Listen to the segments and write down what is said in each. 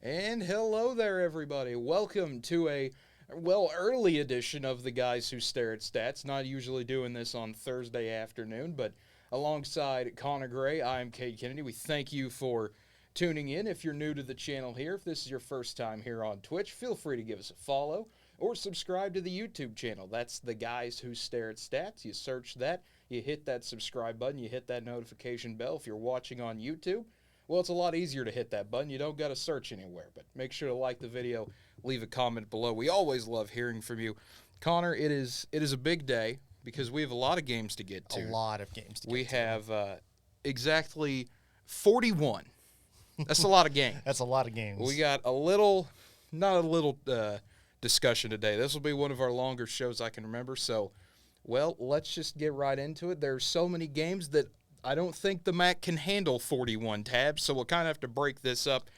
And hello there, everybody. Welcome to a, early edition of the Guys Who Stare at Stats. Not usually doing this on Thursday afternoon, but alongside Connor Gray, I'm Cade Kennedy. We thank you for tuning in. If you're new to the channel here, if this is your first time here on Twitch, feel free to give us a follow or subscribe to the YouTube channel. That's the Guys Who Stare at Stats. You search that, you hit that subscribe button, you hit that notification bell if you're watching on YouTube. Well, it's a lot easier to hit that button. You don't got to search anywhere, but make sure to like the video, leave a comment below. We always love hearing from you. Connor, it is a big day because we have a lot of games to get to. A lot of games to get to. We have exactly 41. That's a lot of games. That's a lot of games. We got not a little discussion today. This will be one of our longer shows I can remember. So, let's just get right into it. There's so many games that I don't think the Mac can handle 41 tabs, so we'll kind of have to break this up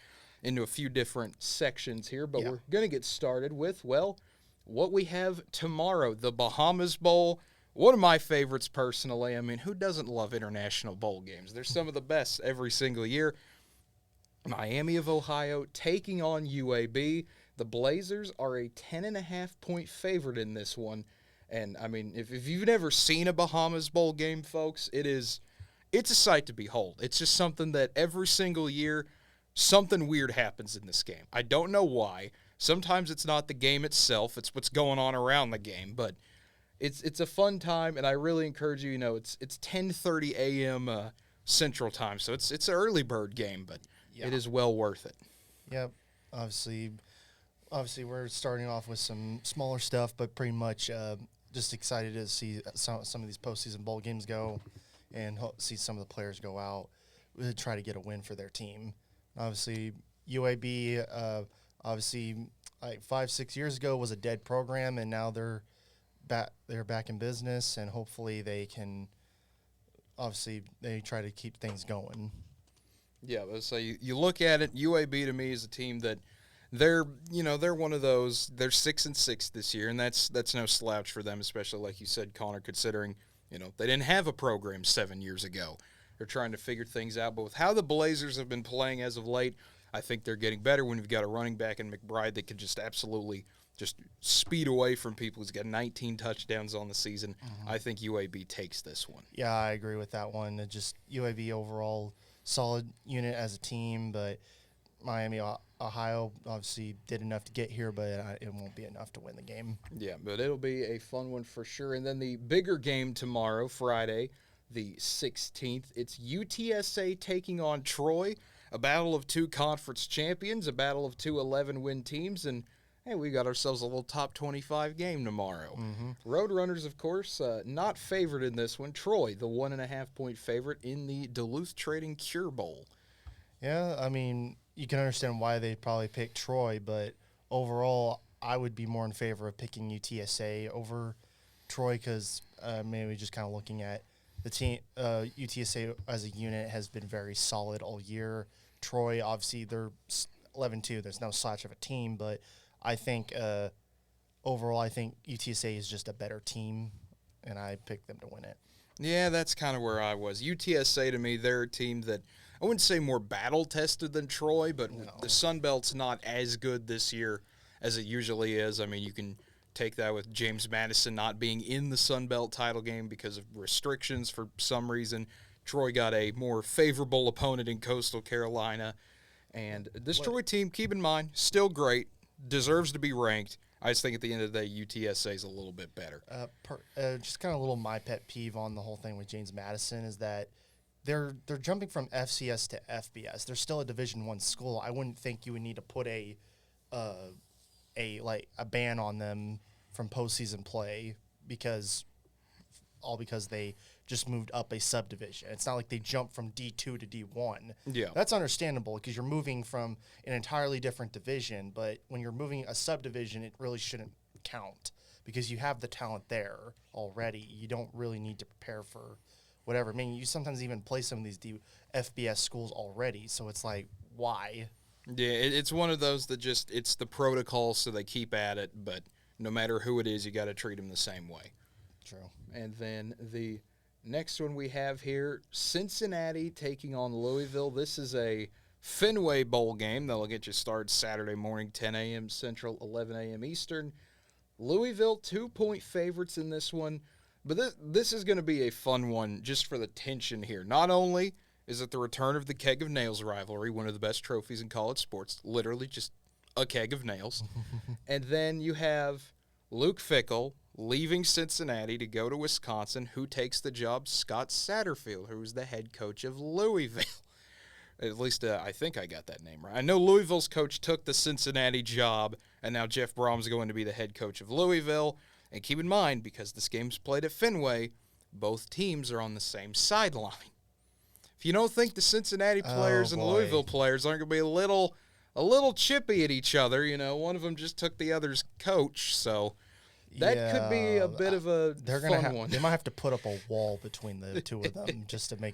into a few different sections here. But we're going to get started with, what we have tomorrow, the Bahamas Bowl. One of my favorites personally. I mean, who doesn't love international bowl games? They're some of the best every single year. Miami of Ohio taking on UAB. The Blazers are a 10.5-point favorite in this one. And, I mean, if you've never seen a Bahamas Bowl game, folks, it's a sight to behold. It's just something that every single year, something weird happens in this game. I don't know why. Sometimes it's not the game itself. It's what's going on around the game. But it's a fun time, and I really encourage you, it's 10:30 a.m. Central Time. So it's an early bird game, but it is well worth it. Yep. Obviously, we're starting off with some smaller stuff, but pretty much just excited to see some of these postseason bowl games go. And see some of the players go out to try to get a win for their team. Obviously, UAB, like 5-6 years ago was a dead program, and now they're back in business, and hopefully they try to keep things going. Yeah, so you look at it, UAB to me is a team that they're one of those. They're 6-6 this year, and that's no slouch for them, especially like you said, Connor, considering they didn't have a program 7 years ago. They're trying to figure things out. But with how the Blazers have been playing as of late, I think they're getting better when you've got a running back in McBride that can just absolutely just speed away from people. He's got 19 touchdowns on the season. Mm-hmm. I think UAB takes this one. Yeah, I agree with that one. Just UAB overall solid unit as a team, but Miami, Ohio obviously did enough to get here, but it won't be enough to win the game. Yeah, but it'll be a fun one for sure. And then the bigger game tomorrow, Friday, the 16th, it's UTSA taking on Troy, a battle of two conference champions, a battle of two 11-win teams, and hey, we got ourselves a little top 25 game tomorrow. Mm-hmm. Roadrunners, of course, not favored in this one. Troy, the 1.5-point favorite in the Duluth Trading Cure Bowl. Yeah, I mean, you can understand why they probably picked Troy, but overall, I would be more in favor of picking UTSA over Troy because maybe just kind of looking at the team. UTSA as a unit has been very solid all year. Troy, obviously, they're 11-2. There's no slouch of a team, but I think overall, I think UTSA is just a better team, and I picked them to win it. Yeah, that's kind of where I was. UTSA, to me, they're a team that I wouldn't say more battle-tested than Troy, but the Sun Belt's not as good this year as it usually is. I mean, you can take that with James Madison not being in the Sun Belt title game because of restrictions for some reason. Troy got a more favorable opponent in Coastal Carolina. And this Troy team, keep in mind, still great, deserves to be ranked. I just think at the end of the day, UTSA is a little bit better. Just kind of a little my pet peeve on the whole thing with James Madison is that they're jumping from FCS to FBS. They're still a Division I school. I wouldn't think you would need to put a ban on them from postseason play because they just moved up a subdivision. It's not like they jumped from D2 to D1. Yeah. That's understandable because you're moving from an entirely different division, but when you're moving a subdivision, it really shouldn't count because you have the talent there already. You don't really need to prepare for whatever. I mean, you sometimes even play some of these FBS schools already, so it's like, why? Yeah, it's one of those that just, it's the protocol, so they keep at it, but no matter who it is, you got to treat them the same way. True. And then the next one we have here, Cincinnati taking on Louisville. This is a Fenway Bowl game. That'll get you started Saturday morning, 10 a.m. Central, 11 a.m. Eastern. Louisville, 2-point favorites in this one. But this is going to be a fun one just for the tension here. Not only is it the return of the Keg of Nails rivalry, one of the best trophies in college sports, literally just a keg of nails. And then you have Luke Fickell leaving Cincinnati to go to Wisconsin. Who takes the job? Scott Satterfield, who's the head coach of Louisville. At least I think I got that name right. I know Louisville's coach took the Cincinnati job, and now Jeff Brom's going to be the head coach of Louisville. And keep in mind, because this game's played at Fenway, both teams are on the same sideline. If you don't think the Cincinnati players and Louisville players aren't going to be a little chippy at each other, one of them just took the other's coach, so that could be a bit of a fun one. They might have to put up a wall between the two of them just to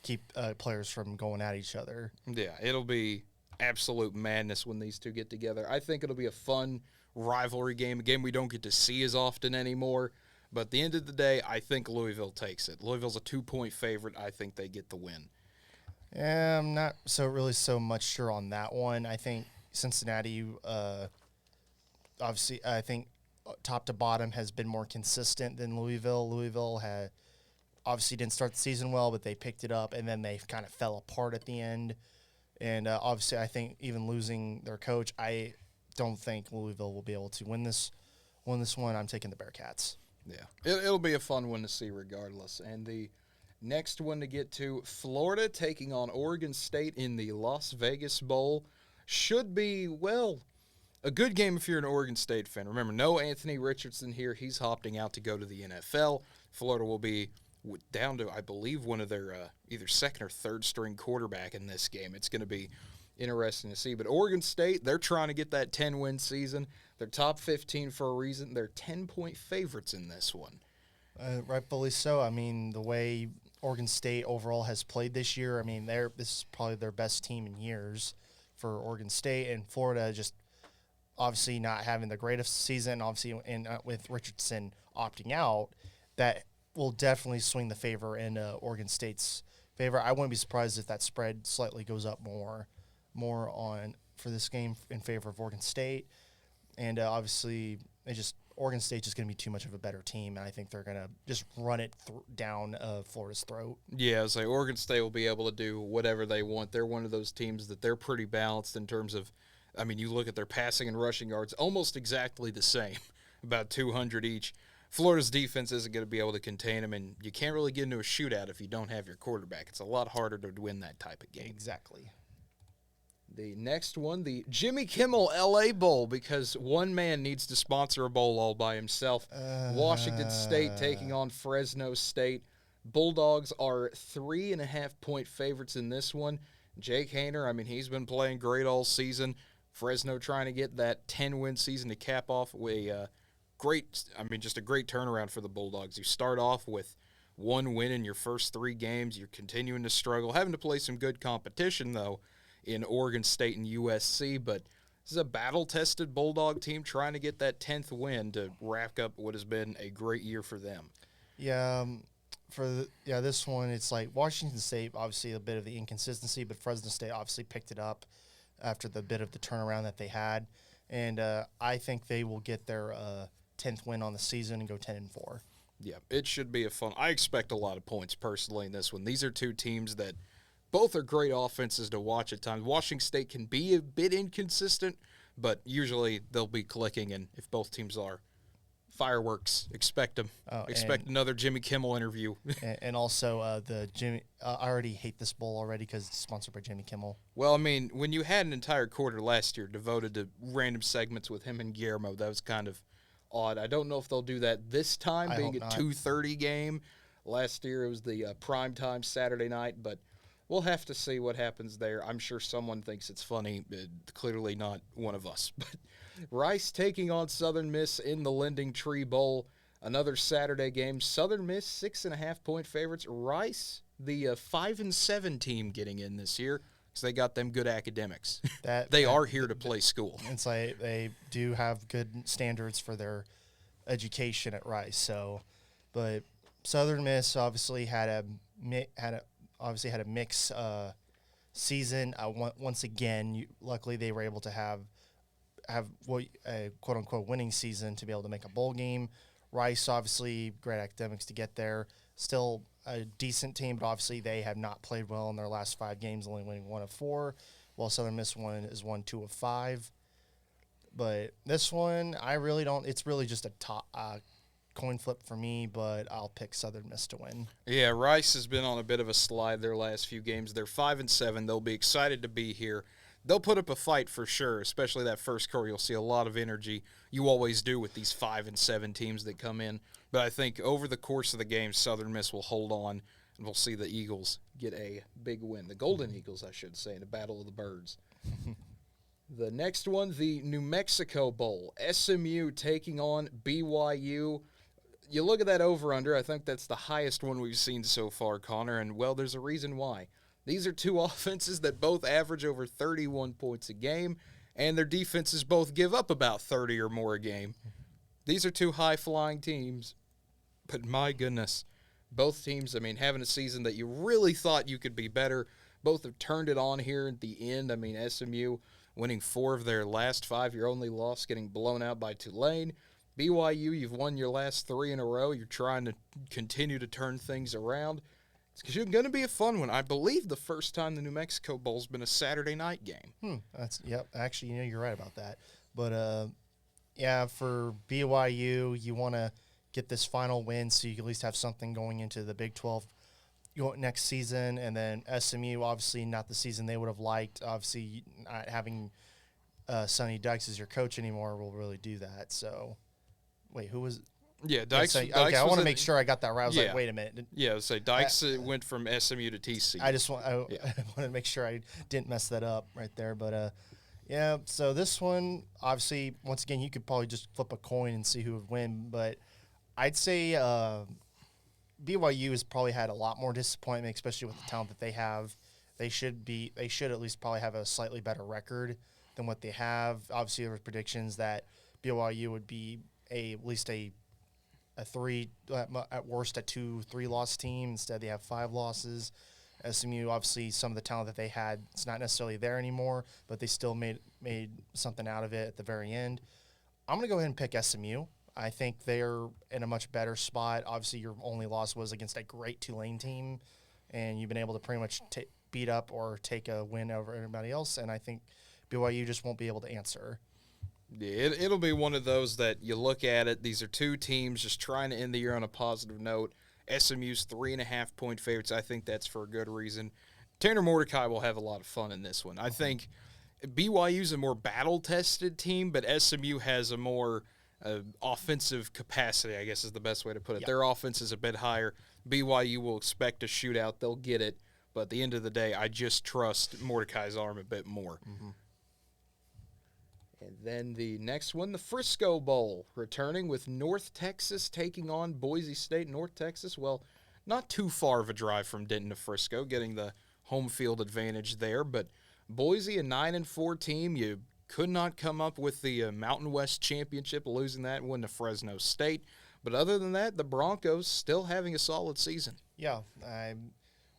keep players from going at each other. Yeah, it'll be absolute madness when these two get together. I think it'll be a fun rivalry game, a game we don't get to see as often anymore. But at the end of the day, I think Louisville takes it. Louisville's a 2-point favorite. I think they get the win. I'm not so much sure on that one. I think Cincinnati, obviously, I think top to bottom has been more consistent than Louisville. Louisville obviously didn't start the season well, but they picked it up, and then they kind of fell apart at the end. And obviously, I think even losing their coach, I don't think Louisville will be able to win this one. I'm taking the Bearcats. Yeah, it'll be a fun one to see regardless. And the next one to get to, Florida taking on Oregon State in the Las Vegas Bowl. Should be, a good game if you're an Oregon State fan. Remember, no Anthony Richardson here. He's opting out to go to the NFL. Florida will be down to, I believe, one of their either second or third string quarterback in this game. It's going to be interesting to see. But Oregon State, they're trying to get that 10-win season. They're top 15 for a reason. They're 10-point favorites in this one. Rightfully so. I mean, the way Oregon State overall has played this year, I mean, this is probably their best team in years for Oregon State. And Florida just obviously not having the greatest season, obviously, and with Richardson opting out, that will definitely swing the favor in Oregon State's favor. I wouldn't be surprised if that spread slightly goes up more on for this game in favor of Oregon State. And obviously, Oregon State's just going to be too much of a better team, and I think they're going to just run it down Florida's throat. Yeah, I was like, Oregon State will be able to do whatever they want. They're one of those teams that they're pretty balanced in terms of, I mean, you look at their passing and rushing yards, almost exactly the same, about 200 each. Florida's defense isn't going to be able to contain them, and you can't really get into a shootout if you don't have your quarterback. It's a lot harder to win that type of game. Exactly. The next one, the Jimmy Kimmel L.A. Bowl, because one man needs to sponsor a bowl all by himself. Washington State taking on Fresno State. Bulldogs are 3.5-point favorites in this one. Jake Haener, I mean, he's been playing great all season. Fresno trying to get that 10-win season to cap off a just a great turnaround for the Bulldogs. You start off with one win in your first 3 games. You're continuing to struggle, having to play some good competition, though, in Oregon State and USC. But this is a battle-tested Bulldog team trying to get that 10th win to wrap up what has been a great year for them. Yeah, this one, it's like Washington State, obviously a bit of the inconsistency, but Fresno State obviously picked it up after the bit of the turnaround that they had. And I think they will get their 10th win on the season and go 10-4. Yeah, it should be a fun. I expect a lot of points personally in this one. These are two teams that both are great offenses to watch at times. Washington State can be a bit inconsistent, but usually they'll be clicking, and if both teams are, fireworks, expect them. Expect another Jimmy Kimmel interview. and also the Jimmy. I already hate this bowl already because it's sponsored by Jimmy Kimmel. Well, I mean, when you had an entire quarter last year devoted to random segments with him and Guillermo, that was kind of odd. I don't know if they'll do that this time, being a 2:30 game. Last year it was the primetime Saturday night, but we'll have to see what happens there. I'm sure someone thinks it's funny. Clearly not one of us. But Rice taking on Southern Miss in the Lending Tree Bowl. Another Saturday game. Southern Miss 6.5-point favorites. Rice, the 5-7 team, getting in this year because they got them good academics. They are here to play school. It's like they do have good standards for their education at Rice. So, but Southern Miss obviously had a mix season. Once again, luckily they were able to have what a quote unquote winning season to be able to make a bowl game. Rice, obviously, great academics to get there. Still a decent team, but obviously they have not played well in their last 5 games, only winning 1 of 4, while Southern Miss is won 2 of 5. But this one, I really don't. It's really just a coin flip for me, but I'll pick Southern Miss to win. Yeah, Rice has been on a bit of a slide their last few games. They're 5-7. They'll be excited to be here. They'll put up a fight for sure, especially that first quarter. You'll see a lot of energy. You always do with these 5-7 teams that come in. But I think over the course of the game, Southern Miss will hold on, and we'll see the Eagles get a big win. The Golden Eagles, I should say, in a battle of the birds. The next one, the New Mexico Bowl. SMU taking on BYU. You look at that over-under, I think that's the highest one we've seen so far, Connor, and, well, there's a reason why. These are two offenses that both average over 31 points a game, and their defenses both give up about 30 or more a game. These are two high-flying teams, but my goodness, both teams, I mean, having a season that you really thought you could be better, both have turned it on here at the end. I mean, SMU winning 4 of their last 5, your only loss getting blown out by Tulane. BYU, you've won your last 3 in a row. You're trying to continue to turn things around. It's going to be a fun one. I believe the first time the New Mexico Bowl's been a Saturday night game. Yep. Actually, you're right about that. But yeah, for BYU, you want to get this final win so you can at least have something going into the Big 12 next season. And then SMU, obviously not the season they would have liked. Obviously, not having Sonny Dykes as your coach anymore will really do that. So, wait, who was? Yeah, Dykes. Okay, I want to make sure I got that right. I was like, wait a minute. Yeah, so Dykes went from SMU to TC. I want to make sure I didn't mess that up right there. But yeah, so this one, obviously, once again, you could probably just flip a coin and see who would win. But I'd say BYU has probably had a lot more disappointment, especially with the talent that they have. They should at least probably have a slightly better record than what they have. Obviously, there were predictions that BYU would be at least a 3, at worst a 2-3 loss team. Instead, they have 5 losses. SMU, obviously, some of the talent that they had, it's not necessarily there anymore, but they still made something out of it at the very end. I'm going to go ahead and pick SMU. I think they're in a much better spot. Obviously, your only loss was against a great Tulane team, and you've been able to pretty much beat up or take a win over everybody else, and I think BYU just won't be able to answer. Yeah, it'll be one of those that you look at it. These are two teams just trying to end the year on a positive note. SMU's 3.5-point favorites. I think that's for a good reason. Tanner Mordecai will have a lot of fun in this one. I think BYU's a more battle-tested team, but SMU has a more offensive capacity, I guess is the best way to put it. Yep. Their offense is a bit higher. BYU will expect a shootout. They'll get it. But at the end of the day, I just trust Mordecai's arm a bit more. Mm-hmm. And then the next one, the Frisco Bowl, returning with North Texas taking on Boise State. North Texas, well, not too far of a drive from Denton to Frisco, getting the home field advantage there. But Boise, a 9-4 team, you could not come up with the Mountain West Championship, losing that one to Fresno State. But other than that, the Broncos still having a solid season. Yeah,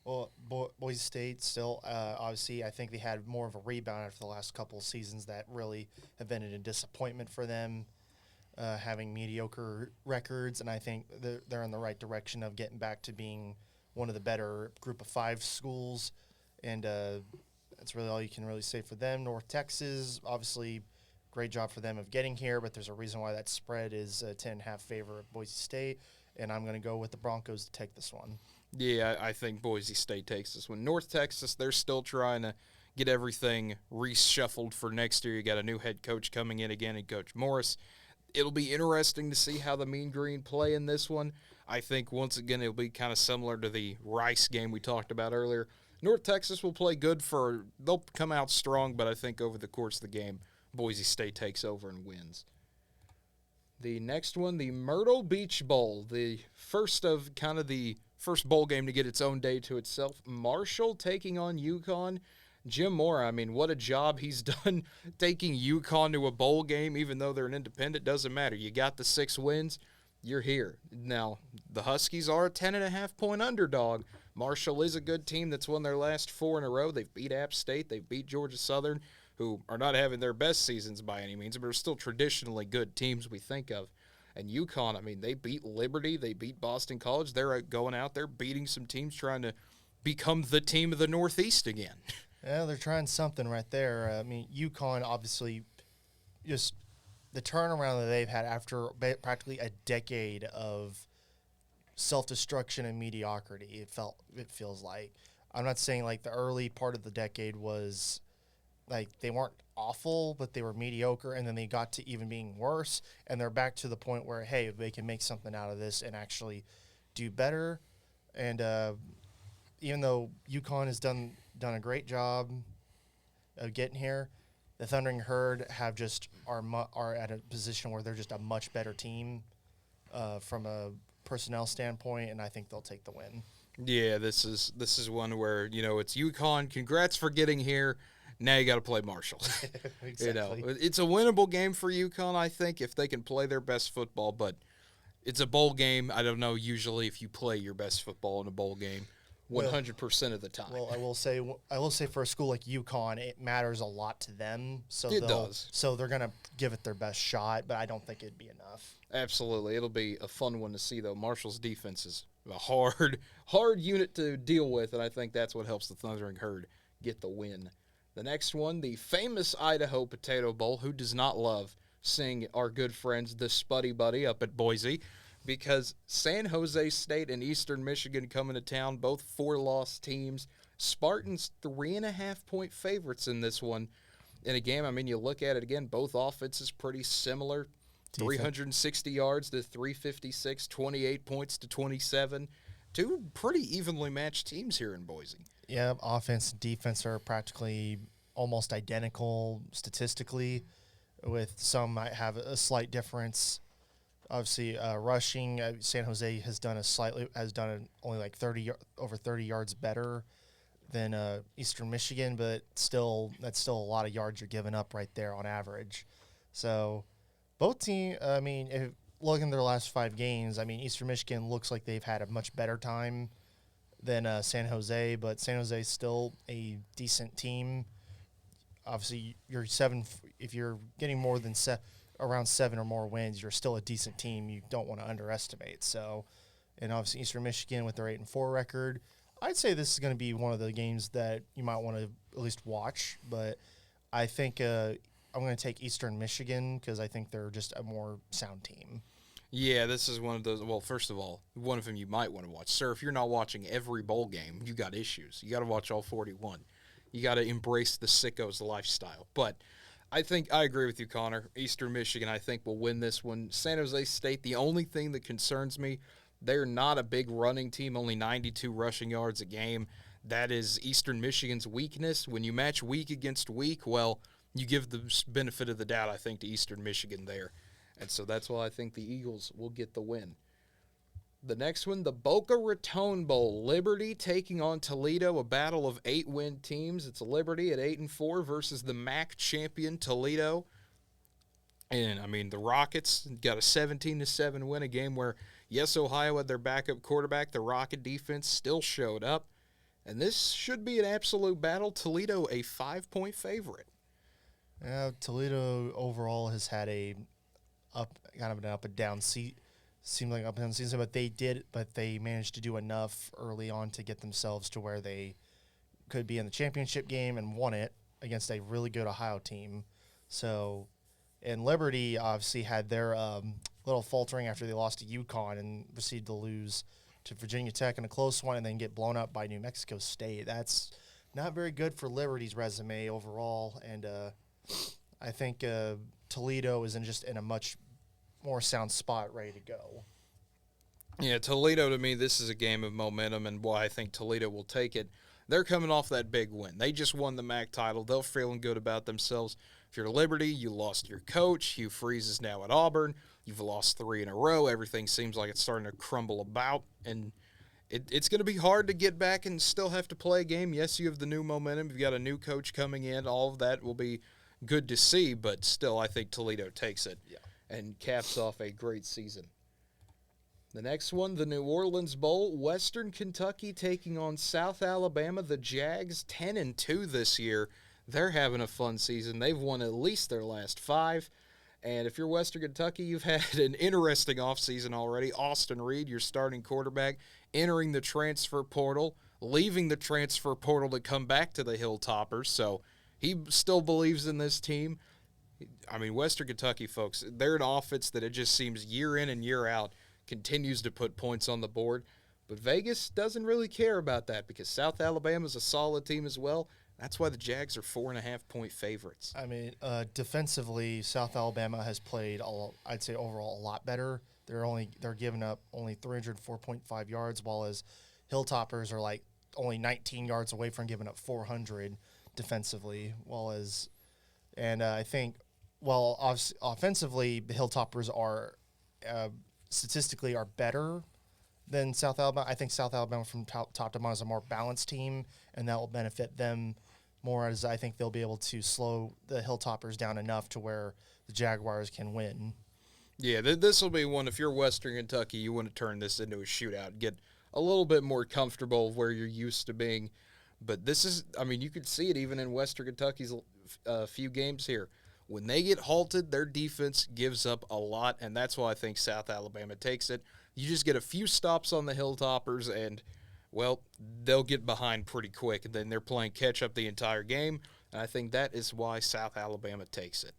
well, Boise State still, obviously, I think they had more of a rebound after the last couple of seasons that really have been a disappointment for them, having mediocre records, and I think they're in the right direction of getting back to being one of the better group of 5 schools, and that's really all you can really say for them. North Texas, obviously, great job for them of getting here, but there's a reason why that spread is a 10.5 favor of Boise State, and I'm going to go with the Broncos to take this one. Yeah, I think Boise State takes this one. North Texas, they're still trying to get everything reshuffled for next year. You got a new head coach coming in again, and Coach Morris. It'll be interesting to see how the Mean Green play in this one. I think, once again, it'll be kind of similar to the Rice game we talked about earlier. North Texas will play good they'll come out strong, but I think over the course of the game, Boise State takes over and wins. The next one, the Myrtle Beach Bowl, the first of kind of the first bowl game to get its own day to itself. Marshall taking on UConn. Jim Mora, I mean, what a job he's done taking UConn to a bowl game, even though they're an independent. Doesn't matter. You got the 6 wins, you're here. Now, the Huskies are a 10.5-point underdog, Marshall is a good team that's won their last 4 in a row. They've beat App State. They've beat Georgia Southern, who are not having their best seasons by any means, but are still traditionally good teams we think of. And UConn, I mean, they beat Liberty. They beat Boston College. They're going out there beating some teams trying to become the team of the Northeast again. Yeah, they're trying something right there. I mean, UConn obviously just the turnaround that they've had after practically a decade of self-destruction and mediocrity. It feels like. I'm not saying like the early part of the decade was like they weren't awful, but they were mediocre, and then they got to even being worse, and they're back to the point where, hey, they can make something out of this and actually do better. And even though UConn has done a great job of getting here, the Thundering Herd have just are at a position where they're just a much better team from a personnel standpoint, and I think they'll take the win. Yeah, this is one where, it's UConn. Congrats for getting here. Now you got to play Marshall. Exactly. It's a winnable game for UConn, I think, if they can play their best football. But it's a bowl game. I don't know usually if you play your best football in a bowl game 100% of the time. Well, I will say for a school like UConn, it matters a lot to them. So it does. So they're gonna give it their best shot, but I don't think it'd be enough. Absolutely, it'll be a fun one to see though. Marshall's defense is a hard unit to deal with, and I think that's what helps the Thundering Herd get the win. The next one, the famous Idaho Potato Bowl. Who does not love seeing our good friends, the Spuddy Buddy, up at Boise? Because San Jose State and Eastern Michigan coming to town, both 4-loss teams. Spartans 3.5-point favorites in this one. In a game, I mean, you look at it again, both offenses pretty similar. 360 yards to 356, 28 points to 27. Two pretty evenly matched teams here in Boise. Yeah, offense and defense are practically almost identical statistically, with some might have a slight difference. Obviously, rushing, San Jose has done only like over 30 yards better than Eastern Michigan, but that's still a lot of yards you're giving up right there on average. So both teams, I mean, if looking at their last 5 games, I mean, Eastern Michigan looks like they've had a much better time than San Jose, but San Jose is still a decent team. Obviously, if you're getting more than around 7 or more wins, you're still a decent team. You don't want to underestimate. So, and obviously Eastern Michigan with their 8-4 record, I'd say this is going to be one of the games that you might want to at least watch. But I think I'm going to take Eastern Michigan because I think they're just a more sound team. Yeah, this is one of those. Well, first of all, one of them you might want to watch. Sir, if you're not watching every bowl game, you got issues. You got to watch all 41. You got to embrace the sickos lifestyle. But I think I agree with you, Connor. Eastern Michigan, I think, will win this one. San Jose State, the only thing that concerns me, they're not a big running team, only 92 rushing yards a game. That is Eastern Michigan's weakness. When you match week against week, well, you give the benefit of the doubt, I think, to Eastern Michigan there. And so that's why I think the Eagles will get the win. The next one, the Boca Raton Bowl. Liberty taking on Toledo, a battle of 8-win teams. It's Liberty at 8-4 versus the MAC champion Toledo. And, I mean, the Rockets got a 17-7 win, a game where, yes, Ohio had their backup quarterback. The Rocket defense still showed up. And this should be an absolute battle. Toledo, a 5-point favorite. Yeah, Toledo overall has had an up and down seemed like up and down season, but they managed to do enough early on to get themselves to where they could be in the championship game and won it against a really good Ohio team. So, and Liberty obviously had their little faltering after they lost to UConn and proceeded to lose to Virginia Tech in a close one and then get blown up by New Mexico State. That's not very good for Liberty's resume overall, and I think Toledo is in a much more sound spot, ready to go. Yeah, Toledo, to me, this is a game of momentum, and why I think Toledo will take it. They're coming off that big win. They just won the MAC title. They're feeling good about themselves. If you're Liberty, you lost your coach. Hugh Freeze is now at Auburn. You've lost 3 in a row. Everything seems like it's starting to crumble about, and it's going to be hard to get back and still have to play a game. Yes, you have the new momentum. You've got a new coach coming in. All of that will be good to see, but still I think Toledo takes it and caps off a great season. The next one, the New Orleans Bowl, Western Kentucky taking on South Alabama. The Jags 10-2 this year. They're having a fun season. They've won at least their last 5. And if you're Western Kentucky, you've had an interesting offseason already. Austin Reed, your starting quarterback, entering the transfer portal, leaving the transfer portal to come back to the Hilltoppers. So he still believes in this team. I mean, Western Kentucky, folks, they're an offense that it just seems year in and year out continues to put points on the board. But Vegas doesn't really care about that because South Alabama's a solid team as well. That's why the Jags are 4.5-point favorites. I mean, defensively, South Alabama has played, I'd say, overall a lot better. They're giving up only 304.5 yards, while as Hilltoppers are like only 19 yards away from giving up 400 defensively. I think, offensively, the Hilltoppers are statistically are better than South Alabama. I think South Alabama from top to bottom is a more balanced team, and that will benefit them more, as I think they'll be able to slow the Hilltoppers down enough to where the Jaguars can win. Yeah, this will be one, if you're Western Kentucky, you want to turn this into a shootout, get a little bit more comfortable where you're used to being. But this is, I mean, you could see it even in Western Kentucky's few games here. When they get halted, their defense gives up a lot, and that's why I think South Alabama takes it. You just get a few stops on the Hilltoppers, and, well, they'll get behind pretty quick, and then they're playing catch-up the entire game, and I think that is why South Alabama takes it.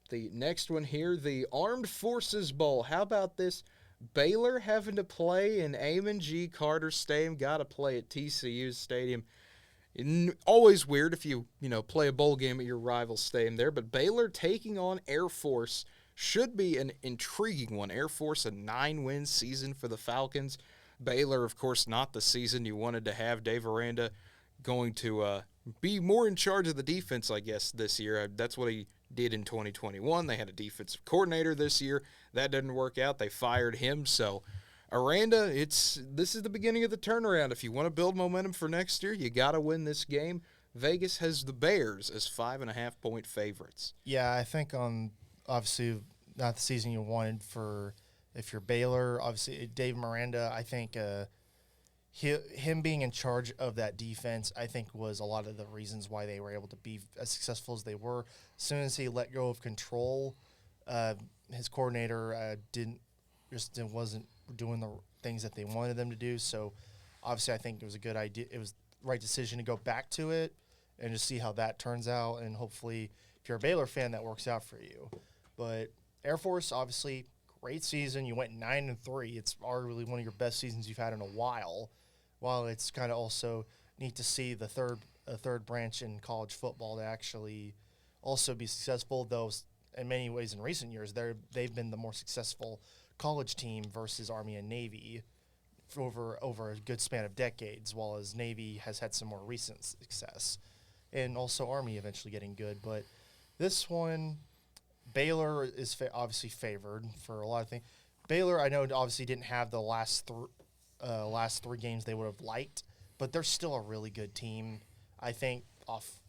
The next one here, the Armed Forces Bowl. How about this? Baylor having to play in Amon G. Carter Stadium, got to play at TCU Stadium. Always weird if you play a bowl game at your rival stadium there, but Baylor taking on Air Force should be an intriguing one. Air Force, a 9-win season for the Falcons. Baylor, of course, not the season you wanted to have. Dave Aranda going to be more in charge of the defense, I guess, this year. That's what he did in 2021. They had a defensive coordinator this year. That didn't work out. They fired him, so Aranda, this is the beginning of the turnaround. If you want to build momentum for next year, you got to win this game. Vegas has the Bears as 5.5-point favorites. Yeah, I think obviously not the season you wanted for if you're Baylor. Obviously, Dave Miranda, I think him being in charge of that defense, I think, was a lot of the reasons why they were able to be as successful as they were. As soon as he let go of control, his coordinator wasn't doing the things that they wanted them to do. So obviously I think it was a good idea. It was the right decision to go back to it and just see how that turns out. And hopefully if you're a Baylor fan, that works out for you. But Air Force, obviously great season. You went 9-3. It's arguably one of your best seasons you've had in a while. While it's kind of also neat to see the third branch in college football to actually also be successful, though in many ways in recent years they've been the more successful college team versus Army and Navy over a good span of decades, while as Navy has had some more recent success, and also Army eventually getting good. But this one, Baylor is obviously favored for a lot of things. Baylor, I know, obviously didn't have the last three games they would have liked, but they're still a really good team. I think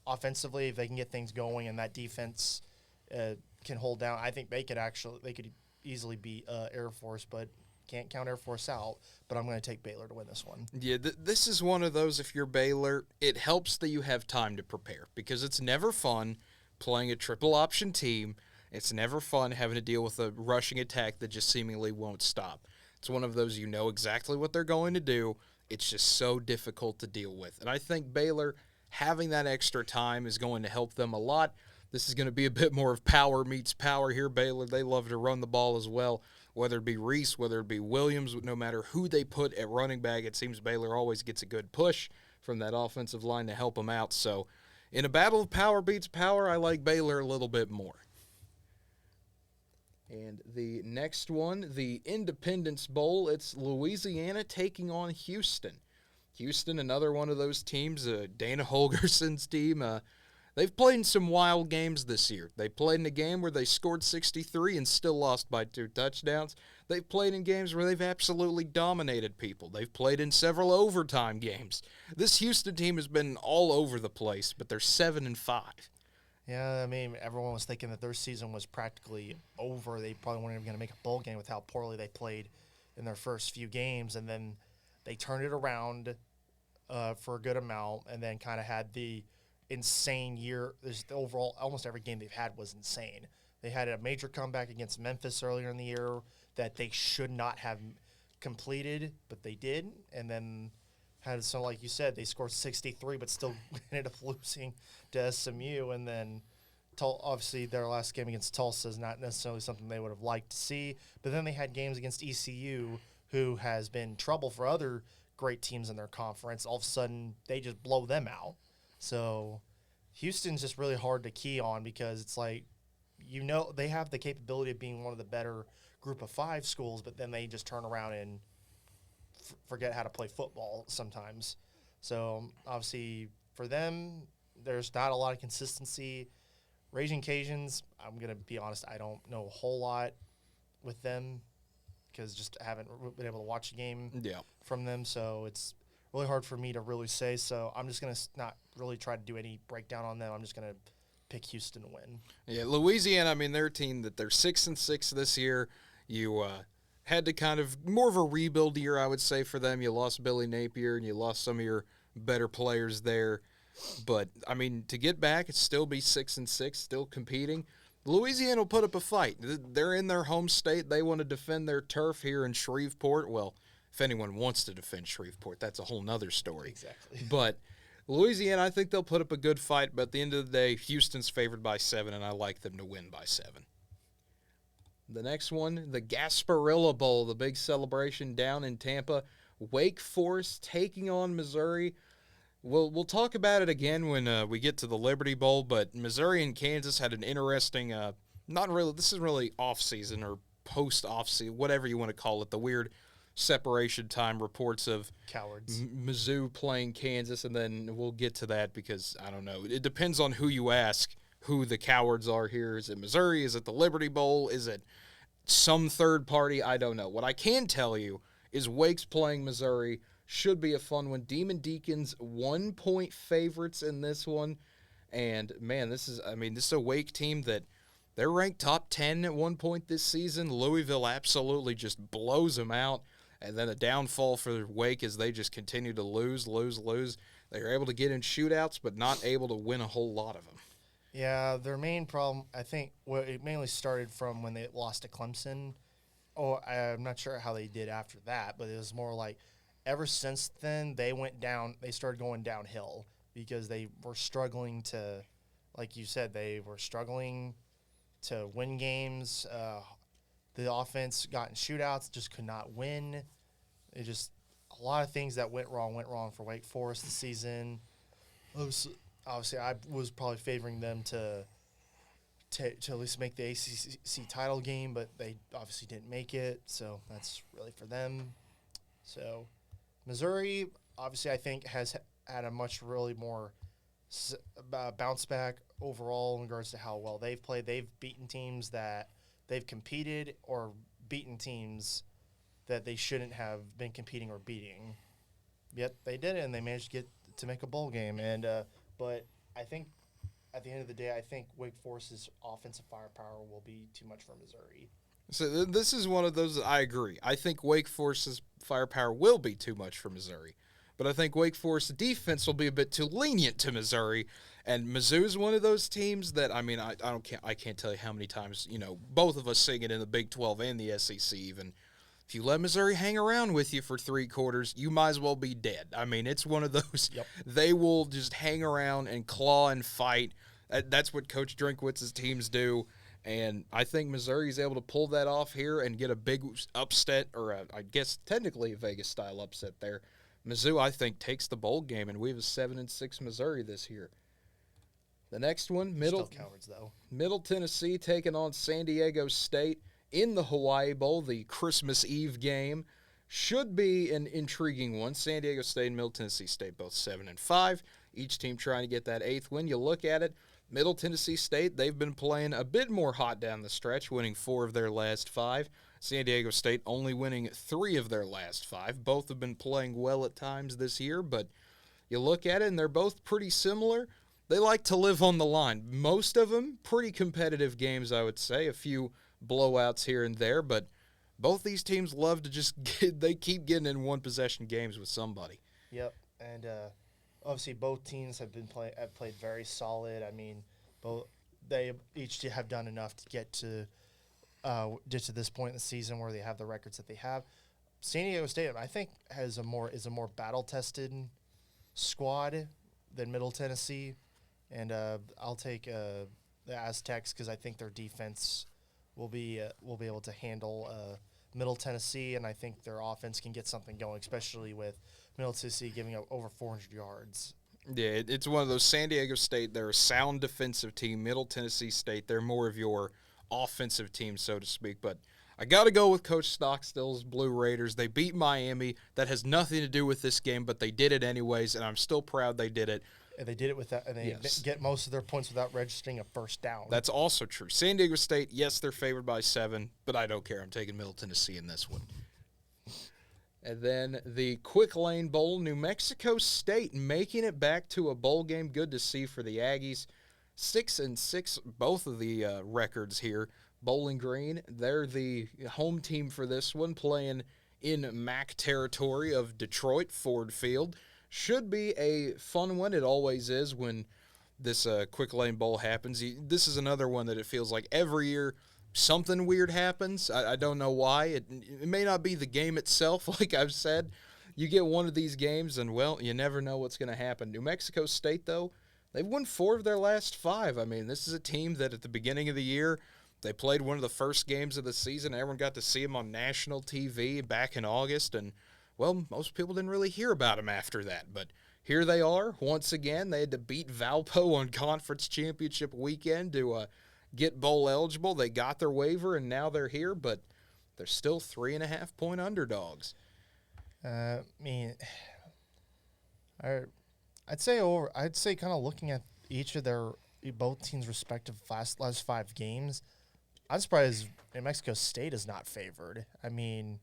offensively, if they can get things going and that defense can hold down, I think they could easily beat Air Force, but can't count Air Force out. But I'm going to take Baylor to win this one. Yeah, this is one of those, if you're Baylor, it helps that you have time to prepare, because it's never fun playing a triple option team. It's never fun having to deal with a rushing attack that just seemingly won't stop. It's one of those, you know exactly what they're going to do. It's just so difficult to deal with. And I think Baylor, having that extra time is going to help them a lot. This is going to be a bit more of power meets power here. Baylor, they love to run the ball as well, whether it be Reese, whether it be Williams, no matter who they put at running back, it seems Baylor always gets a good push from that offensive line to help them out. So in a battle of power beats power, I like Baylor a little bit more. And the next one, the Independence Bowl, it's Louisiana taking on Houston. Houston, another one of those teams, Dana Holgerson's team. They've played in some wild games this year. They played in a game where they scored 63 and still lost by 2 touchdowns. They've played in games where they've absolutely dominated people. They've played in several overtime games. This Houston team has been all over the place, but they're 7-5. Yeah, I mean, everyone was thinking that their season was practically over. They probably weren't even going to make a bowl game with how poorly they played in their first few games, and then they turned it around for a good amount, and then kind of had the insane year. There's the overall, almost every game they've had was insane. They had a major comeback against Memphis earlier in the year that they should not have completed, but they did, and then had some, like you said, they scored 63, but still ended up losing to SMU, and then obviously their last game against Tulsa is not necessarily something they would have liked to see, but then they had games against ECU, who has been trouble for other great teams in their conference. All of a sudden, they just blow them out. So Houston's just really hard to key on because it's like, they have the capability of being one of the better group of 5 schools, but then they just turn around and forget how to play football sometimes. So obviously for them, there's not a lot of consistency. Raging Cajuns, I'm going to be honest, I don't know a whole lot with them because just haven't been able to watch a game from them. So it's really hard for me to really say. So I'm just going to not really try to do any breakdown on them. I'm just going to pick Houston to win. Yeah, Louisiana, I mean, they're a team that they're 6-6 this year. You had to kind of more of a rebuild year, I would say, for them. You lost Billy Napier and you lost some of your better players there. But, I mean, to get back and still be 6-6, still competing, Louisiana will put up a fight. They're in their home state. They want to defend their turf here in Shreveport. Well, if anyone wants to defend Shreveport, that's a whole nother story. Exactly. But Louisiana, I think they'll put up a good fight. But at the end of the day, Houston's favored by 7, and I like them to win by 7. The next one, the Gasparilla Bowl, the big celebration down in Tampa. Wake Forest taking on Missouri. We'll talk about it again when we get to the Liberty Bowl, but Missouri and Kansas had an interesting, this is really off-season or post-off-season, whatever you want to call it, the weird separation time reports of cowards. Mizzou playing Kansas, and then we'll get to that because, I don't know, it depends on who you ask who the cowards are here. Is it Missouri? Is it the Liberty Bowl? Is it some third party? I don't know. What I can tell you is Wake's playing Missouri. Should be a fun one. Demon Deacons 1-point favorites in this one. And, man, this is a Wake team that they're ranked top 10 at one point this season. Louisville absolutely just blows them out. And then a downfall for Wake as they just continue to lose. They're able to get in shootouts, but not able to win a whole lot of them. Yeah, their main problem, I think, it mainly started from when they lost to Clemson. Oh, I'm not sure how they did after that, but it was more like ever since then they started going downhill because they were struggling to, like you said, they were struggling to win games. The offense got in shootouts, just could not win. It just, a lot of things that went wrong for Wake Forest this season. Obviously, I was probably favoring them to at least make the ACC title game, but they obviously didn't make it, so that's really for them. So Missouri, obviously, I think has had a much really more bounce back overall in regards to how well they've played. They've beaten teams that they've competed or beaten teams that they shouldn't have been competing or beating. Yet they did it, and they managed to get to make a bowl game. And but I think at the end of the day, I think Wake Forest's offensive firepower will be too much for Missouri. So this is one of those that I agree. I think Wake Forest's firepower will be too much for Missouri. But I think Wake Forest's defense will be a bit too lenient to Missouri. And Mizzou's one of those teams that, I mean, I can't tell you how many times, both of us sing it in the Big 12 and the SEC even. If you let Missouri hang around with you for 3 quarters, you might as well be dead. I mean, it's one of those, They will just hang around and claw and fight. That's what Coach Drinkwitz's teams do. And I think Missouri is able to pull that off here and get a big upset, or I guess technically a Vegas-style upset there. Mizzou, I think, takes the bowl game, and we have a 7-6 Missouri this year. The next one, Middle Tennessee taking on San Diego State in the Hawaii Bowl, the Christmas Eve game. Should be an intriguing one. San Diego State and Middle Tennessee State both 7-5. Each team trying to get that 8th win. You look at it, Middle Tennessee State, they've been playing a bit more hot down the stretch, winning 4 of their last 5. San Diego State only winning 3 of their last 5. Both have been playing well at times this year, but you look at it and they're both pretty similar. they like to live on the line. Most of them pretty competitive games, I would say. A few blowouts here and there, but both these teams love to just they keep getting in one possession games with somebody. Yep, and obviously both teams have played very solid. I mean, both they each have done enough to get to this point in the season where they have the records that they have. San Diego State, I think, is a more battle tested squad than Middle Tennessee, and I'll take the Aztecs because I think their defense will be able to handle Middle Tennessee, and I think their offense can get something going, especially with Middle Tennessee giving up over 400 yards. Yeah, it's one of those. San Diego State, they're a sound defensive team. Middle Tennessee State, they're more of your offensive team, so to speak. But I got to go with Coach Stockstill's Blue Raiders. They beat Miami. That has nothing to do with this game, but they did it anyways, and I'm still proud they did it. And they did it with that, and they get most of their points without registering a first down. That's also true. San Diego State, yes, they're favored by 7, but I don't care. I'm taking Middle Tennessee in this one. And then the Quick Lane Bowl, New Mexico State making it back to a bowl game. Good to see for the Aggies. 6-6, both of the records here. Bowling Green, they're the home team for this one, playing in MAC territory of Detroit, Ford Field. Should be a fun one. It always is when this Quick Lane Bowl happens. This is another one that it feels like every year something weird happens. I don't know why. It may not be the game itself, like I've said. You get one of these games, and, well, you never know what's going to happen. New Mexico State, though, they've won 4 of their last 5. I mean, this is a team that at the beginning of the year, they played one of the first games of the season. Everyone got to see them on national TV back in August, and, well, most people didn't really hear about them after that. But here they are once again. They had to beat Valpo on conference championship weekend to get bowl eligible. They got their waiver, and now they're here, but they're still 3.5-point underdogs. I mean, I'd say kind of looking at each of both teams' respective last 5 games, I'm surprised New Mexico State is not favored. I mean,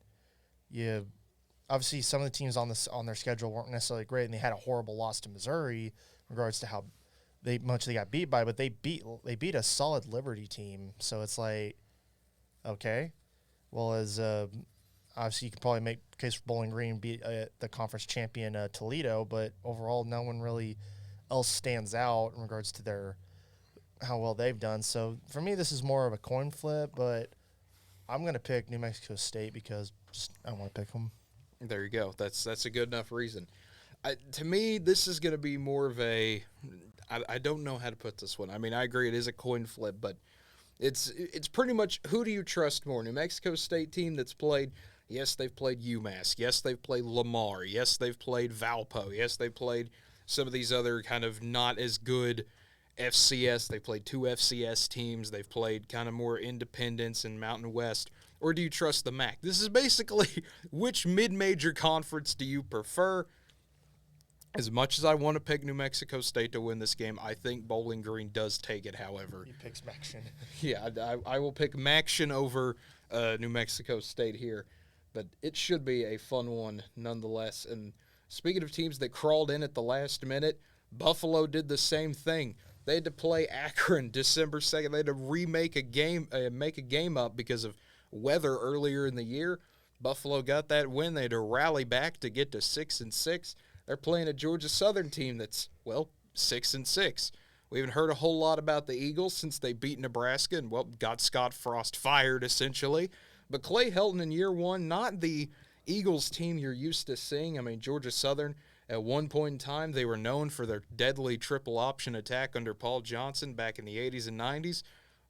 obviously some of the teams on their schedule weren't necessarily great, and they had a horrible loss to Missouri in regards to how they got beat by, but they beat a solid Liberty team. So it's like, okay, well, as obviously you could probably make a case for Bowling Green beat the conference champion Toledo, but overall no one really else stands out in regards to how well they've done. So for me, this is more of a coin flip, but I'm going to pick New Mexico State because I want to pick them. There you go. That's a good enough reason. To me, this is going to be more of a I don't know how to put this one. I mean, I agree it is a coin flip, but it's pretty much who do you trust more? New Mexico State team that's played, yes, they've played UMass. Yes, they've played Lamar. Yes, they've played Valpo. Yes, they've played some of these other kind of not as good FCS. They played 2 FCS teams. They've played kind of more independents and Mountain West. Or do you trust the MAC? This is basically which mid-major conference do you prefer? As much as I want to pick New Mexico State to win this game, I think Bowling Green does take it, however. He picks Maction. Yeah, I will pick Maction over New Mexico State here. But it should be a fun one nonetheless. And speaking of teams that crawled in at the last minute, Buffalo did the same thing. They had to play Akron December 2nd. They had to make a game up because of weather earlier in the year. Buffalo got that win. They had to rally back to get to 6-6. They're playing a Georgia Southern team that's, 6-6. We haven't heard a whole lot about the Eagles since they beat Nebraska and, got Scott Frost fired, essentially. But Clay Helton in year 1, not the Eagles team you're used to seeing. I mean, Georgia Southern, at one point in time, they were known for their deadly triple option attack under Paul Johnson back in the 80s and 90s.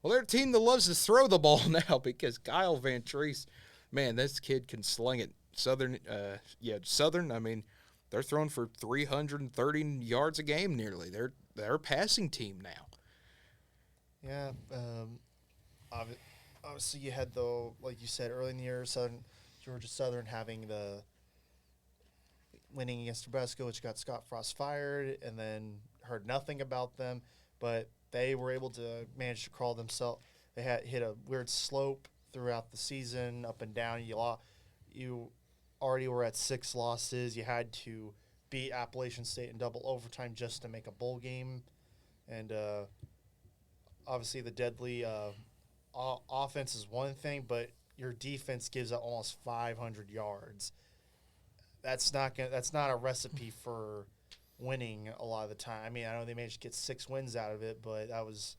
Well, they're a team that loves to throw the ball now because Kyle Van Treese, man, this kid can sling it. Southern, I mean, they're throwing for 330 yards a game nearly. They're a passing team now. Yeah, obviously you had, like you said, early in the year, Georgia Southern having the winning against Nebraska, which got Scott Frost fired, and then heard nothing about them. But they were able to manage to crawl themselves. They had hit a weird slope throughout the season, up and down. You already were at 6 losses. You had to beat Appalachian State in double overtime just to make a bowl game. And obviously the deadly offense is one thing, but your defense gives up almost 500 yards. That's not a recipe for winning a lot of the time. I mean, I know they managed to get 6 wins out of it, but that was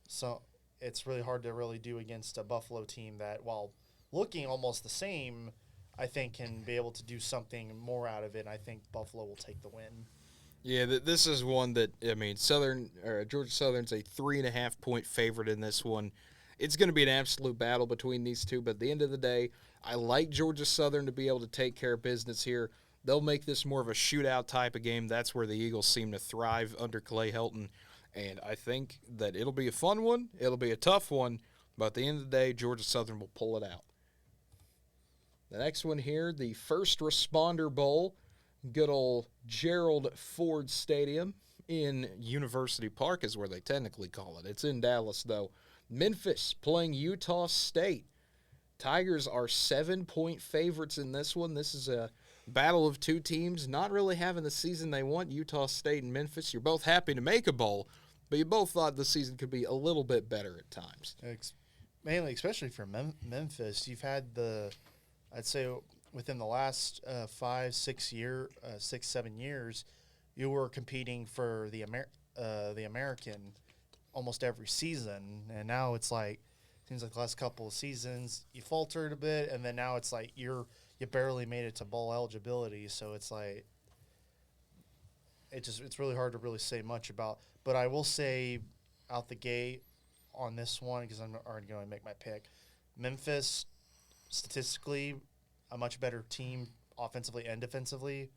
so. It's really hard to really do against a Buffalo team that, while looking almost the same, I think can be able to do something more out of it. And I think Buffalo will take the win. Yeah, this is one that I mean, Georgia Southern's a 3.5 point favorite in this one. It's going to be an absolute battle between these two, but at the end of the day, I like Georgia Southern to be able to take care of business here. They'll make this more of a shootout type of game. That's where the Eagles seem to thrive under Clay Helton, and I think that it'll be a fun one. It'll be a tough one, but at the end of the day, Georgia Southern will pull it out. The next one here, the First Responder Bowl, good old Gerald Ford Stadium in University Park is where they technically call it. It's in Dallas, though. Memphis playing Utah State. Tigers are 7 point favorites in this one. This is a battle of two teams not really having the season they want. Utah State and Memphis, you're both happy to make a bowl, but you both thought the season could be a little bit better at times. Mainly, especially for Memphis, you've had I'd say within the last 5, 7 years, you were competing for the American almost every season, and now it's like seems like the last couple of seasons you faltered a bit, and then now it's like you barely made it to bowl eligibility. So it's like it's really hard to really say much about. But I will say out the gate on this one, because I'm already going to make my pick, Memphis statistically a much better team offensively and defensively,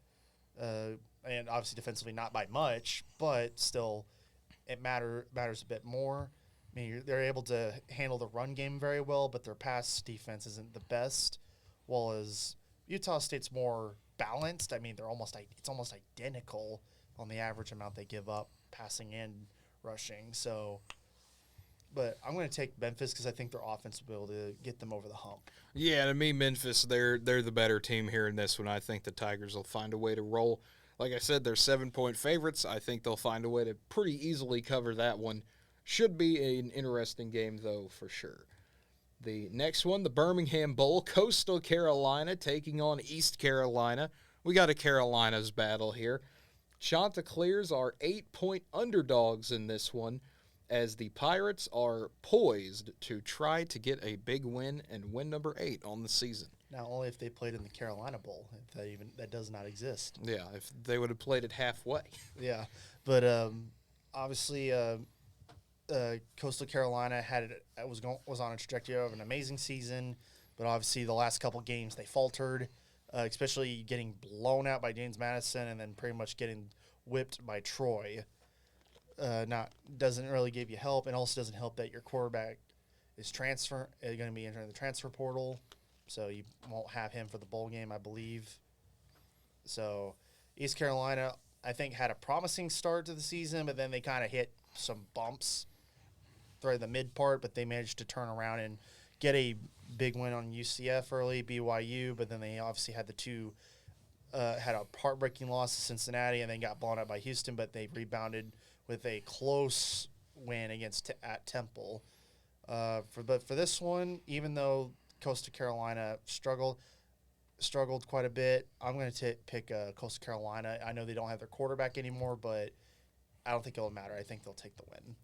and obviously defensively not by much, but still it matters a bit more. I mean, they're able to handle the run game very well, but their pass defense isn't the best. While as Utah State's more balanced. I mean, it's almost identical on the average amount they give up passing and rushing. So, but I'm going to take Memphis because I think their offense will be able to get them over the hump. Yeah, to me, Memphis, they're the better team here in this one. I think the Tigers will find a way to roll. Like I said, they're 7-point favorites. I think they'll find a way to pretty easily cover that one. Should be an interesting game, though, for sure. The next one, the Birmingham Bowl, Coastal Carolina taking on East Carolina. We got a Carolinas battle here. Chanticleers are 8-point underdogs in this one, as the Pirates are poised to try to get a big win and win number 8 on the season. Now, only if they played in the Carolina Bowl, if that does not exist. Yeah, if they would have played it halfway. Yeah, but obviously, Coastal Carolina was on a trajectory of an amazing season, but obviously the last couple games they faltered, especially getting blown out by James Madison and then pretty much getting whipped by Troy. Doesn't really give you help, and also doesn't help that your quarterback is going to be entering the transfer portal, so you won't have him for the bowl game, I believe. So East Carolina, I think, had a promising start to the season, but then they kind of hit some bumps through the mid part, but they managed to turn around and get a big win on UCF early, BYU, but then they obviously had had a heartbreaking loss to Cincinnati and then got blown out by Houston, but they rebounded with a close win at Temple. But for this one, even though Coastal Carolina struggled quite a bit, I'm going to pick Coastal Carolina. I know they don't have their quarterback anymore, but I don't think it'll matter. I think they'll take the win.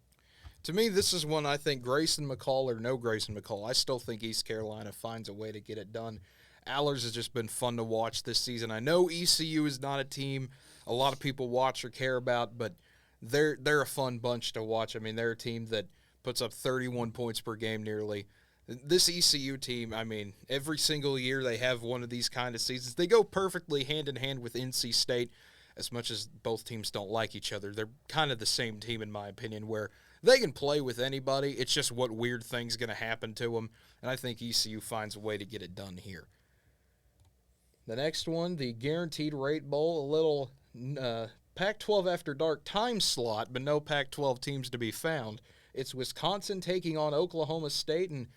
To me, this is one I think Grayson McCall or no Grayson McCall, I still think East Carolina finds a way to get it done. Allers has just been fun to watch this season. I know ECU is not a team a lot of people watch or care about, but they're a fun bunch to watch. I mean, they're a team that puts up 31 points per game nearly. This ECU team, I mean, every single year they have one of these kind of seasons. They go perfectly hand in hand with NC State, as much as both teams don't like each other. They're kind of the same team, in my opinion, where they can play with anybody. It's just what weird thing's going to happen to them, and I think ECU finds a way to get it done here. The next one, the Guaranteed Rate Bowl, a little Pac-12 After Dark time slot, but no Pac-12 teams to be found. It's Wisconsin taking on Oklahoma State, and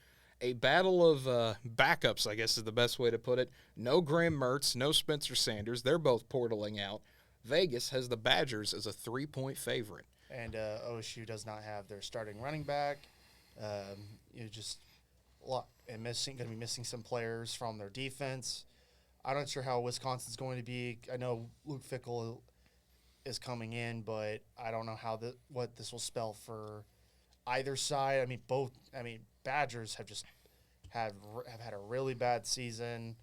a battle of backups, I guess is the best way to put it. No Graham Mertz, no Spencer Sanders. They're both portaling out. Vegas has the Badgers as a 3-point favorite. And OSU does not have their starting running back. Just a lot and going to be missing some players from their defense. I'm not sure how Wisconsin's going to be. I know Luke Fickell is coming in, but I don't know what this will spell for either side. I mean, both. I mean, Badgers have had a really bad season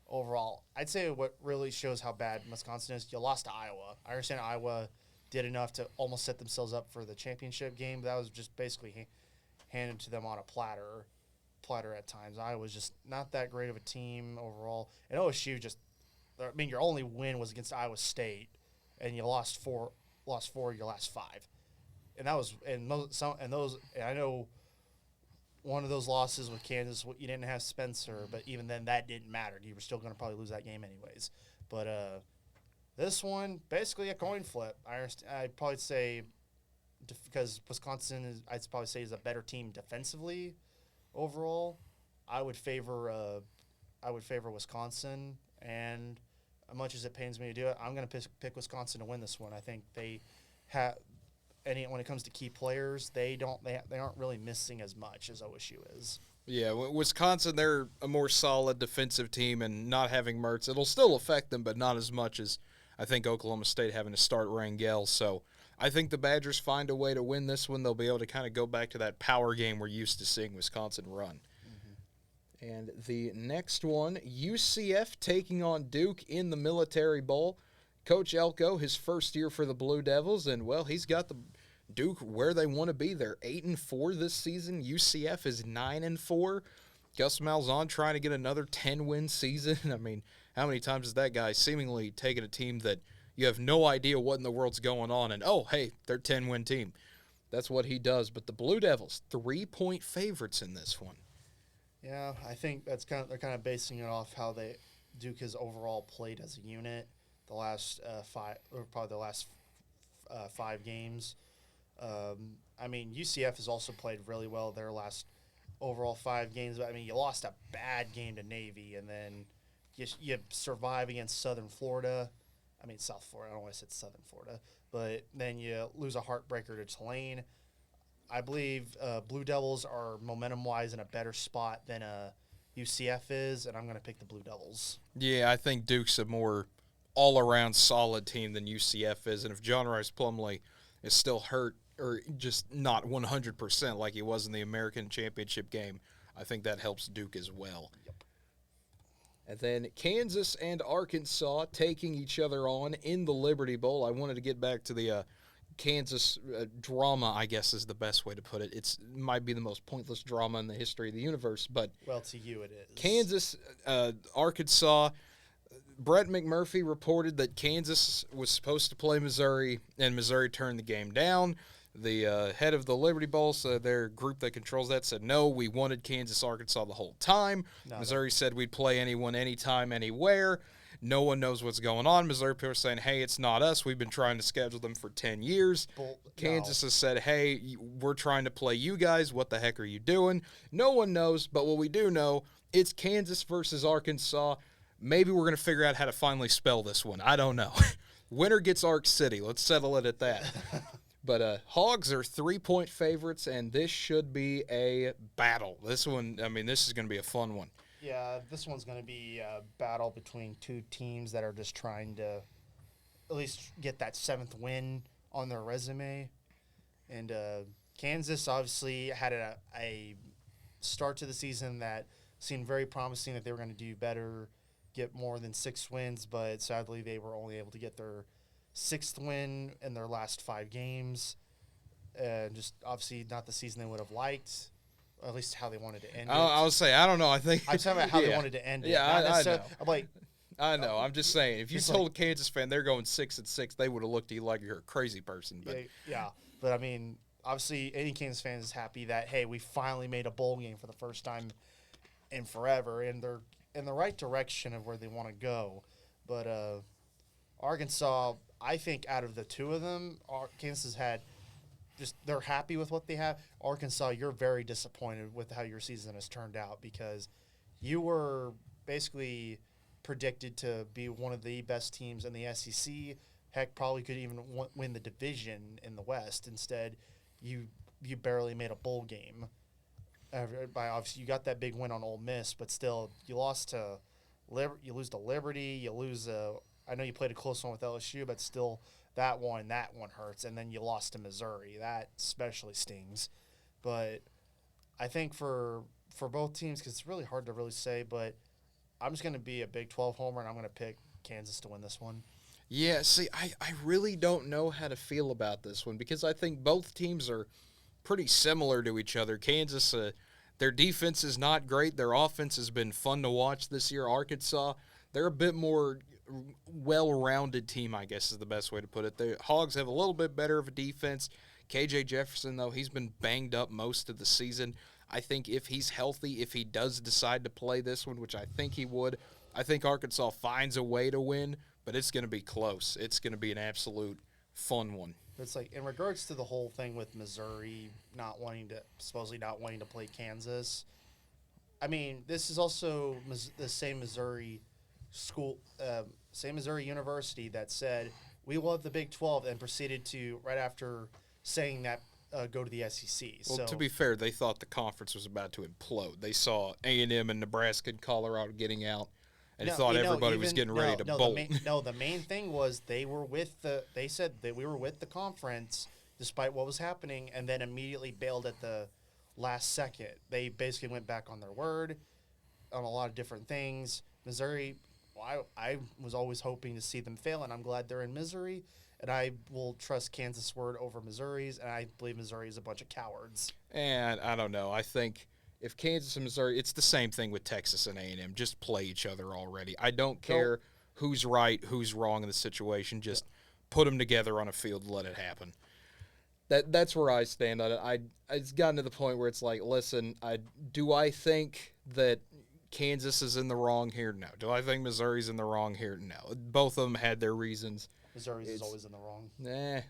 overall. I'd say what really shows how bad Wisconsin is, you lost to Iowa. I understand Iowa did enough to almost set themselves up for the championship game, but that was just basically handed to them on a platter at times. Iowa's just not that great of a team overall. And OSU your only win was against Iowa State, and you lost four of your last five. And that was and I know one of those losses with Kansas, you didn't have Spencer, but even then that didn't matter. You were still going to probably lose that game anyways. But this one, basically a coin flip. I'd probably say because Wisconsin I'd probably say is a better team defensively overall. I would favor Wisconsin, and as much as it pains me to do it, I'm going to pick Wisconsin to win this one. I think they have when it comes to key players, they aren't really missing as much as OSU is. Yeah, Wisconsin, they're a more solid defensive team, and not having Mertz, it'll still affect them, but not as much as I think Oklahoma State having to start Rangel. So I think the Badgers find a way to win this one. They'll be able to kind of go back to that power game we're used to seeing Wisconsin run. Mm-hmm. And the next one, UCF taking on Duke in the Military Bowl. Coach Elko, his first year for the Blue Devils, and, well, he's got the Duke where they want to be. They're 8-4 this season. UCF is 9-4. Gus Malzahn trying to get another 10-win season. I mean, how many times has that guy seemingly taken a team that you have no idea what in the world's going on, and, oh, hey, they're a 10-win team. That's what he does. But the Blue Devils, 3-point favorites in this one. Yeah, I think they're kind of basing it off how Duke has overall played as a unit the last five games. I mean, UCF has also played really well their last overall 5 games. But I mean, you lost a bad game to Navy, and then you survive against Southern Florida. I mean, South Florida. I don't want to say Southern Florida. But then you lose a heartbreaker to Tulane. I believe Blue Devils are momentum-wise in a better spot than UCF is, and I'm going to pick the Blue Devils. Yeah, I think Duke's a more all-around solid team than UCF is. And if John Rice Plumlee is still hurt or just not 100% like he was in the American Championship game, I think that helps Duke as well. Yep. And then Kansas and Arkansas taking each other on in the Liberty Bowl. I wanted to get back to the Kansas drama, I guess is the best way to put it. It might be the most pointless drama in the history of the universe, but well, to you it is. Kansas, Arkansas. Brett McMurphy reported that Kansas was supposed to play Missouri, and Missouri turned the game down. The head of the Liberty Bowl, so their group that controls that, said, no, we wanted Kansas, Arkansas the whole time. Missouri said we'd play anyone, anytime, anywhere. No one knows what's going on. Missouri people are saying, hey, it's not us. We've been trying to schedule them for 10 years. Kansas has said, hey, we're trying to play you guys. What the heck are you doing? No one knows, but what we do know, it's Kansas versus Arkansas. Maybe we're going to figure out how to finally spell this one. I don't know. Winner gets Ark City. Let's settle it at that. But Hogs are 3-point favorites, and this should be a battle. This one, I mean, this is going to be a fun one. Yeah, this one's going to be a battle between two teams that are just trying to at least get that 7th win on their resume. And Kansas obviously had a start to the season that seemed very promising, that they were going to do better, get more than 6 wins, but sadly they were only able to get their 6th win in their last 5 games. Just obviously not the season they would have liked, or at least how they wanted to end it. I would say, I don't know. I think I'm talking about how they wanted to end it. Yeah, I know. I'm like, I know. I'm just saying, if you told a Kansas fan they're going 6-6, they would have looked at you like you're a crazy person. But yeah, but I mean, obviously any Kansas fan is happy that, hey, we finally made a bowl game for the first time in forever, and they're in the right direction of where they want to go. But Arkansas, I think out of the two of them, Kansas had they're happy with what they have. Arkansas, you're very disappointed with how your season has turned out, because you were basically predicted to be one of the best teams in the SEC heck, probably could even win the division in the West. Instead, you barely made a bowl game. By obviously, you got that big win on Ole Miss, but still, you lost to you lose to Liberty. You lose. I know you played a close one with LSU, but still, that one hurts. And then you lost to Missouri. That especially stings. But I think for both teams, because it's really hard to really say, but I'm just going to be a Big 12 homer, and I'm going to pick Kansas to win this one. Yeah, see, I really don't know how to feel about this one because I think both teams are pretty similar to each other. Kansas, their defense is not great. Their offense has been fun to watch this year. Arkansas, they're a bit more well-rounded team, I guess is the best way to put it. The Hogs have a little bit better of a defense. KJ Jefferson, though, he's been banged up most of the season. I think if he's healthy, if he does decide to play this one, which I think he would, I think Arkansas finds a way to win, but it's going to be close. It's going to be an absolute fun one. It's like in regards to the whole thing with Missouri supposedly not wanting to play Kansas. I mean, this is also the same Missouri school, same Missouri University that said we love the Big 12 and proceeded to right after saying that go to the SEC. Well, so, to be fair, they thought the conference was about to implode. They saw A&M and Nebraska and Colorado getting out, and thought everybody was getting ready to bolt. The main thing was they said that we were with the conference despite what was happening, and then immediately bailed at the last second. They basically went back on their word on a lot of different things. Missouri, I was always hoping to see them fail, and I'm glad they're in Missouri. And I will trust Kansas' word over Missouri's, and I believe Missouri is a bunch of cowards. And I don't know. I think if Kansas and Missouri, it's the same thing with Texas and A&M. Just play each other already. I don't care who's right, who's wrong in the situation. Just put them together on a field and let it happen. That's where I stand on it. It's gotten to the point where it's like, listen, do I think that Kansas is in the wrong here? No. Do I think Missouri's in the wrong here? No. Both of them had their reasons. Missouri's is always in the wrong.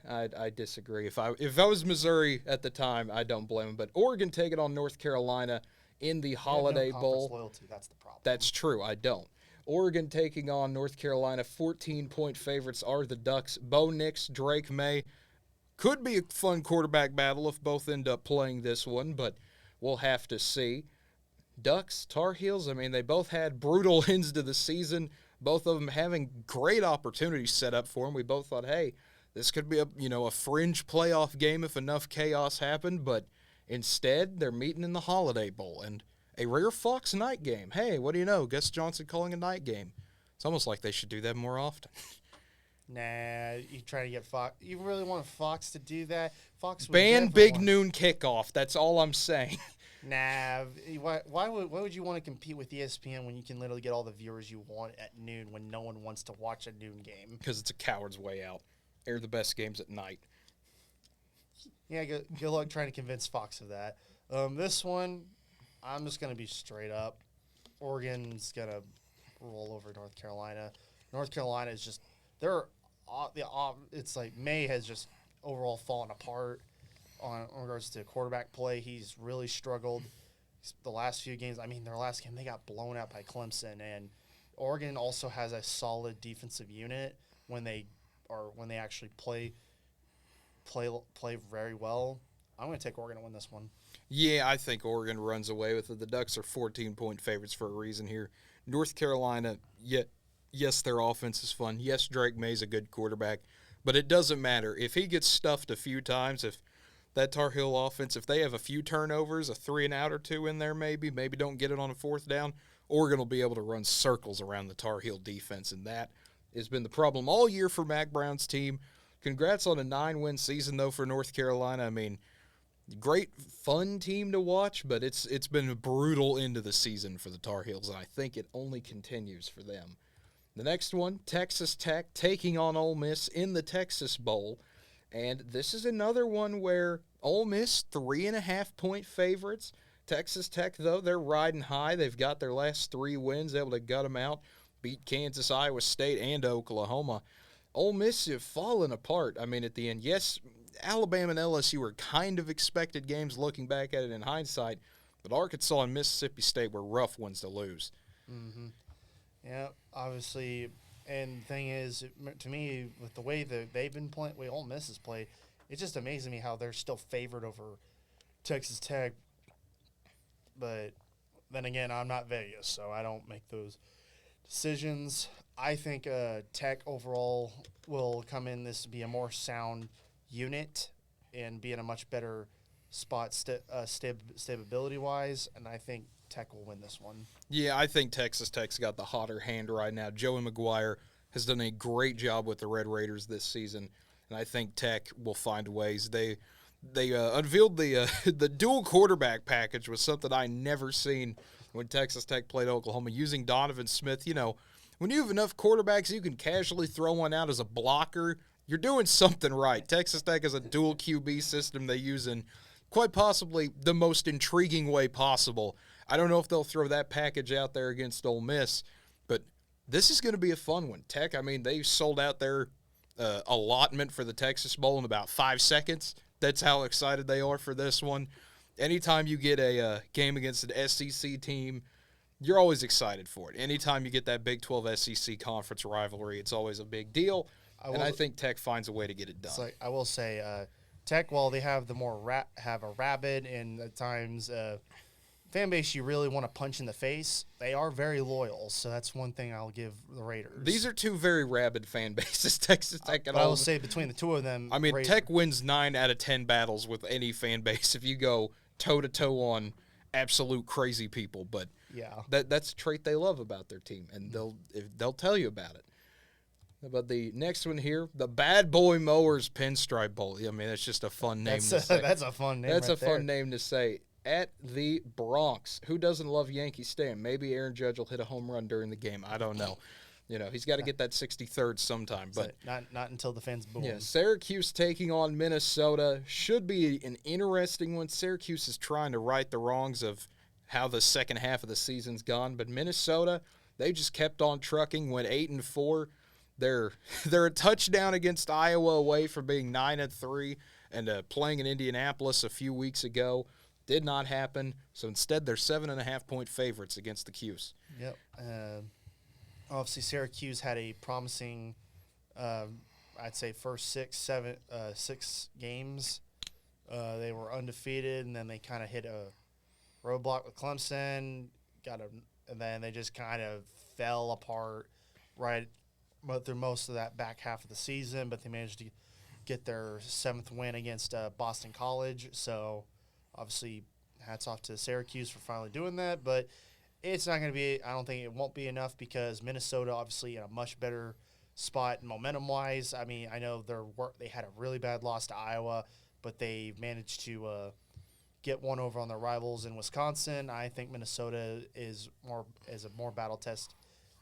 I disagree. If I was Missouri at the time, I don't blame them. But Oregon taking on North Carolina in the Holiday Bowl. Loyalty, that's the problem. That's true. I don't. Oregon taking on North Carolina. 14-point favorites are the Ducks. Bo Nix, Drake May. Could be a fun quarterback battle if both end up playing this one, but we'll have to see. Ducks, Tar Heels, I mean, they both had brutal ends to the season. Both of them having great opportunities set up for them. We both thought, hey, this could be a fringe playoff game if enough chaos happened, but instead they're meeting in the Holiday Bowl and a rare Fox night game. Hey, what do you know? Gus Johnson calling a night game. It's almost like they should do that more often. Nah, you try to get Fox. You really want Fox to do that? Fox would ban Big Noon kickoff. That's all I'm saying. Nah, why would you want to compete with ESPN when you can literally get all the viewers you want at noon when no one wants to watch a noon game? Because it's a coward's way out. Air the best games at night. Yeah, good luck trying to convince Fox of that. This one, I'm just going to be straight up. Oregon's going to roll over North Carolina. North Carolina is just, it's like May has just overall fallen apart. On regards to quarterback play, he's really struggled the last few games. I mean, their last game, they got blown out by Clemson, and Oregon also has a solid defensive unit when they actually play very well. I'm going to take Oregon to win this one. Yeah, I think Oregon runs away with it. The Ducks are 14-point favorites for a reason here. North Carolina, yes, their offense is fun. Yes, Drake May's a good quarterback, but it doesn't matter. If he gets stuffed a few times, if that Tar Heel offense, if they have a few turnovers, a 3-and-out or two in there maybe don't get it on a fourth down, Oregon will be able to run circles around the Tar Heel defense, and that has been the problem all year for Mac Brown's team. Congrats on a 9-win season, though, for North Carolina. I mean, great, fun team to watch, but it's been a brutal end of the season for the Tar Heels, and I think it only continues for them. The next one, Texas Tech taking on Ole Miss in the Texas Bowl. And this is another one where Ole Miss, 3.5-point favorites. Texas Tech, though, they're riding high. They've got their last 3 wins, able to gut them out, beat Kansas, Iowa State, and Oklahoma. Ole Miss have fallen apart. I mean, at the end, yes, Alabama and LSU were kind of expected games looking back at it in hindsight, but Arkansas and Mississippi State were rough ones to lose. Mm-hmm. Yeah, obviously And the thing is, to me, with the way that they've been playing, way Ole Miss has played, it's just amazing me how they're still favored over Texas Tech. But then again, I'm not Vegas, so I don't make those decisions. I think Tech overall will come in this to be a more sound unit and be in a much better spot stability-wise, and I think Tech will win this one. Yeah, I think Texas Tech's got the hotter hand right now. Joey McGuire has done a great job with the Red Raiders this season, and I think Tech will find ways. They unveiled the the dual quarterback package was something I never seen when Texas Tech played Oklahoma, using Donovan Smith. You know, when you have enough quarterbacks, you can casually throw one out as a blocker. You're doing something right. Texas Tech has a dual QB system they use in quite possibly the most intriguing way possible. I don't know if they'll throw that package out there against Ole Miss, but this is going to be a fun one. Tech, I mean, they sold out their allotment for the Texas Bowl in about 5 seconds. That's how excited they are for this one. Anytime you get a game against an SEC team, you're always excited for it. Anytime you get that Big 12 SEC conference rivalry, it's always a big deal. I think Tech finds a way to get it done. It's like, I will say, Tech, while they have the more have a rabid and at times fan base you really want to punch in the face, they are very loyal. So that's one thing I'll give the Raiders. These are two very rabid fan bases, Texas Tech and I will say between the two of them, I mean, Tech wins 9 out of 10 battles with any fan base if you go toe-to-toe on absolute crazy people. But yeah, that's a trait they love about their team, and they'll tell you about it. But the next one here, the Bad Boy Mowers Pinstripe Bowl. I mean, that's just a fun name to say. That's a fun name. That's a fun name to say. At the Bronx. Who doesn't love Yankee Stadium? Maybe Aaron Judge will hit a home run during the game. I don't know. You know, he's got to get that 63rd sometime. But not until the fans boom. Yeah, Syracuse taking on Minnesota should be an interesting one. Syracuse is trying to right the wrongs of how the second half of the season's gone. But Minnesota, they just kept on trucking, went 8-4. They're a touchdown against Iowa away from being 9-3 and playing in Indianapolis a few weeks ago. Did not happen. So instead, they're 7.5-point favorites against the Cuse. Yep. Obviously, Syracuse had a promising, I'd say, first 6 games. They were undefeated, and then they kind of hit a roadblock with Clemson. And then they just kind of fell apart right through most of that back half of the season. But they managed to get their 7th win against Boston College. So obviously, hats off to Syracuse for finally doing that. But it's not going to be – I don't think it won't be enough because Minnesota obviously in a much better spot momentum-wise. I mean, I know they had a really bad loss to Iowa, but they managed to get one over on their rivals in Wisconsin. I think Minnesota is a more battle test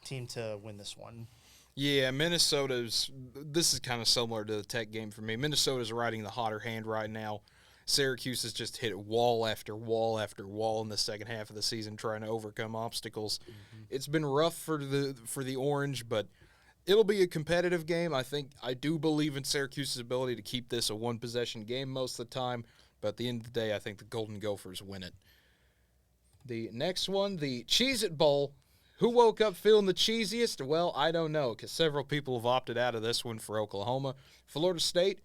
team to win this one. Yeah, this is kind of similar to the Tech game for me. Minnesota's riding the hotter hand right now. Syracuse has just hit wall after wall after wall in the second half of the season trying to overcome obstacles. Mm-hmm. It's been rough for the Orange, but it'll be a competitive game. I do believe in Syracuse's ability to keep this a one-possession game most of the time, but at the end of the day, I think the Golden Gophers win it. The next one, the Cheez-It Bowl. Who woke up feeling the cheesiest? Well, I don't know, because several people have opted out of this one for Oklahoma. Florida State,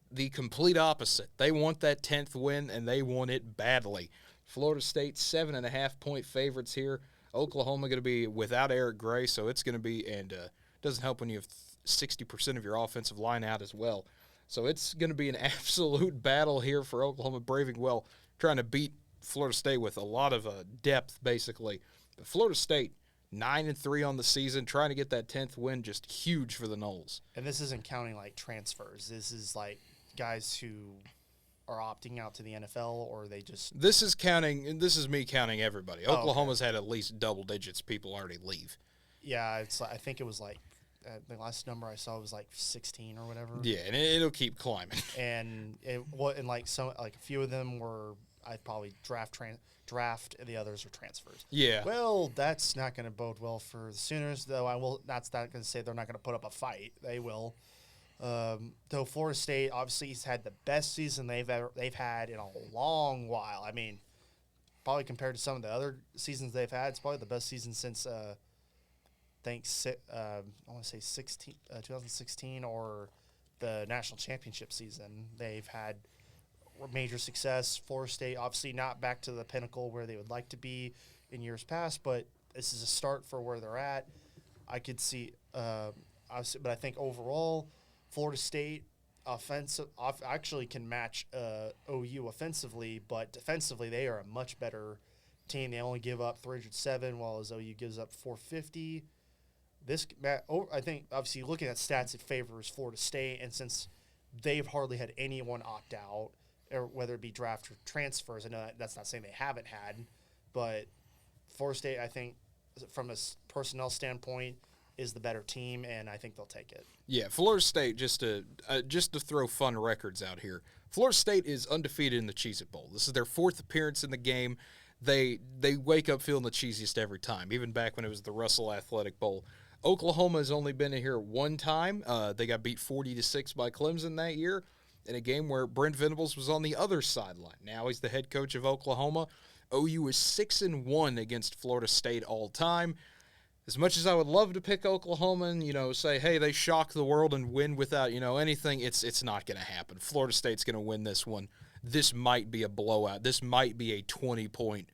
the complete opposite. They want that 10th win, and they want it badly. Florida State, 7.5-point favorites here. Oklahoma going to be without Eric Gray, so it's going to be, and doesn't help when you have 60% of your offensive line out as well. So it's going to be an absolute battle here for Oklahoma, braving well, trying to beat Florida State with a lot of depth, basically. But Florida State, 9-3 on the season, trying to get that 10th win, just huge for the Noles. And this isn't counting, like, transfers. This is, like, guys who are opting out to the NFL, or they just... This is me counting everybody. Oklahoma's had at least double digits people already leave. Yeah, I think it was, like, the last number I saw was, like, 16 or whatever. Yeah, and it'll keep climbing. And a few of them were, I'd probably draft, and the others are transfers. Yeah. Well, that's not going to bode well for the Sooners, though. That's not going to say they're not going to put up a fight. They will. Though Florida State obviously has had the best season they've had in a long while. I mean, probably compared to some of the other seasons they've had, it's probably the best season since think I want to say 2016 or the national championship season. They've had major success. Florida State, obviously not back to the pinnacle where they would like to be in years past, but this is a start for where they're at. I could see, obviously, but I think overall, Florida State actually can match OU offensively, but defensively they are a much better team. They only give up 307, while as OU gives up 450. I think, obviously, looking at stats, it favors Florida State, and since they've hardly had anyone opt out, or whether it be draft or transfers, I know that's not saying they haven't had, but Florida State, I think, from a personnel standpoint, is the better team, and I think they'll take it. Yeah, Florida State, just to throw fun records out here, Florida State is undefeated in the Cheez-It Bowl. This is their 4th appearance in the game. They wake up feeling the cheesiest every time, even back when it was the Russell Athletic Bowl. Oklahoma has only been here one time. They got beat 40-6 by Clemson that year in a game where Brent Venables was on the other sideline. Now he's the head coach of Oklahoma. OU is 6-1 against Florida State all time. As much as I would love to pick Oklahoma and, say, hey, they shock the world and win without, anything, it's not going to happen. Florida State's going to win this one. This might be a blowout. This might be a 20-point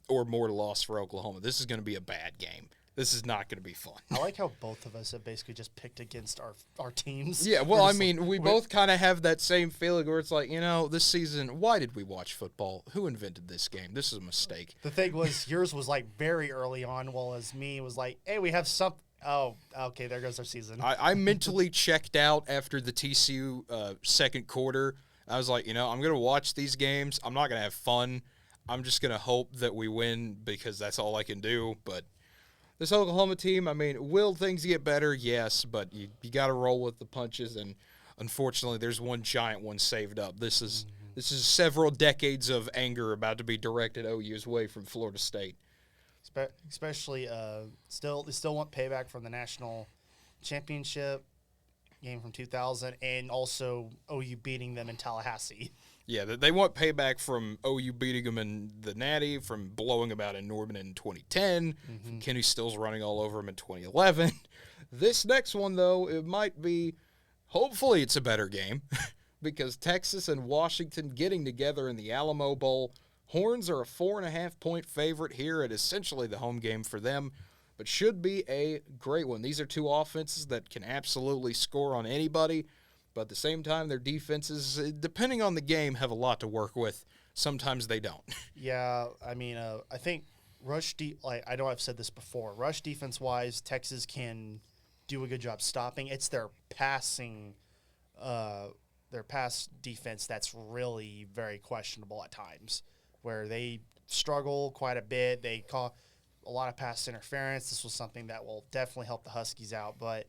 or more loss for Oklahoma. This is going to be a bad game. This is not going to be fun. I like how both of us have basically just picked against our teams. Yeah, well, we both kind of have that same feeling where it's like, this season, why did we watch football? Who invented this game? This is a mistake. The thing was, yours was like very early on, while as me was like, hey, we have some. Oh, okay, there goes our season. I mentally checked out after the TCU second quarter. I was like, I'm going to watch these games. I'm not going to have fun. I'm just going to hope that we win because that's all I can do, but this Oklahoma team, will things get better? Yes, but you got to roll with the punches, and unfortunately, there's one giant one saved up. This is several decades of anger about to be directed OU's way from Florida State. Especially, they still want payback from the national championship game from 2000, and also OU beating them in Tallahassee. Yeah, they want payback from OU beating them in the Natty, from blowing them out in Norman in 2010, from Kenny Stills running all over them in 2011. This next one, though, it might be, hopefully it's a better game, because Texas and Washington getting together in the Alamo Bowl. Horns are a 4.5-point favorite here at essentially the home game for them, but should be a great one. These are two offenses that can absolutely score on anybody. But at the same time, their defenses, depending on the game, have a lot to work with. Sometimes they don't. Yeah, I think I know I've said this before. Rush defense-wise, Texas can do a good job stopping. It's their pass defense that's really very questionable at times, where they struggle quite a bit. They call a lot of pass interference. This was something that will definitely help the Huskies out, but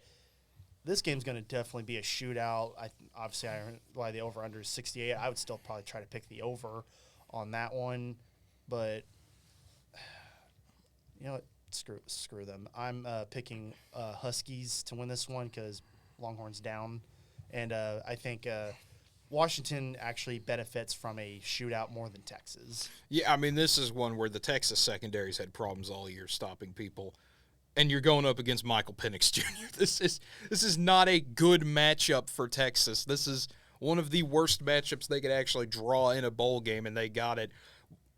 this game's going to definitely be a shootout. Obviously, why the over-under is 68. I would still probably try to pick the over on that one. But, you know what? Screw them. I'm picking Huskies to win this one because Longhorns down. And I think Washington actually benefits from a shootout more than Texas. Yeah, this is one where the Texas secondaries had problems all year stopping people. And you're going up against Michael Penix Jr. This is not a good matchup for Texas. This is one of the worst matchups they could actually draw in a bowl game, and they got it.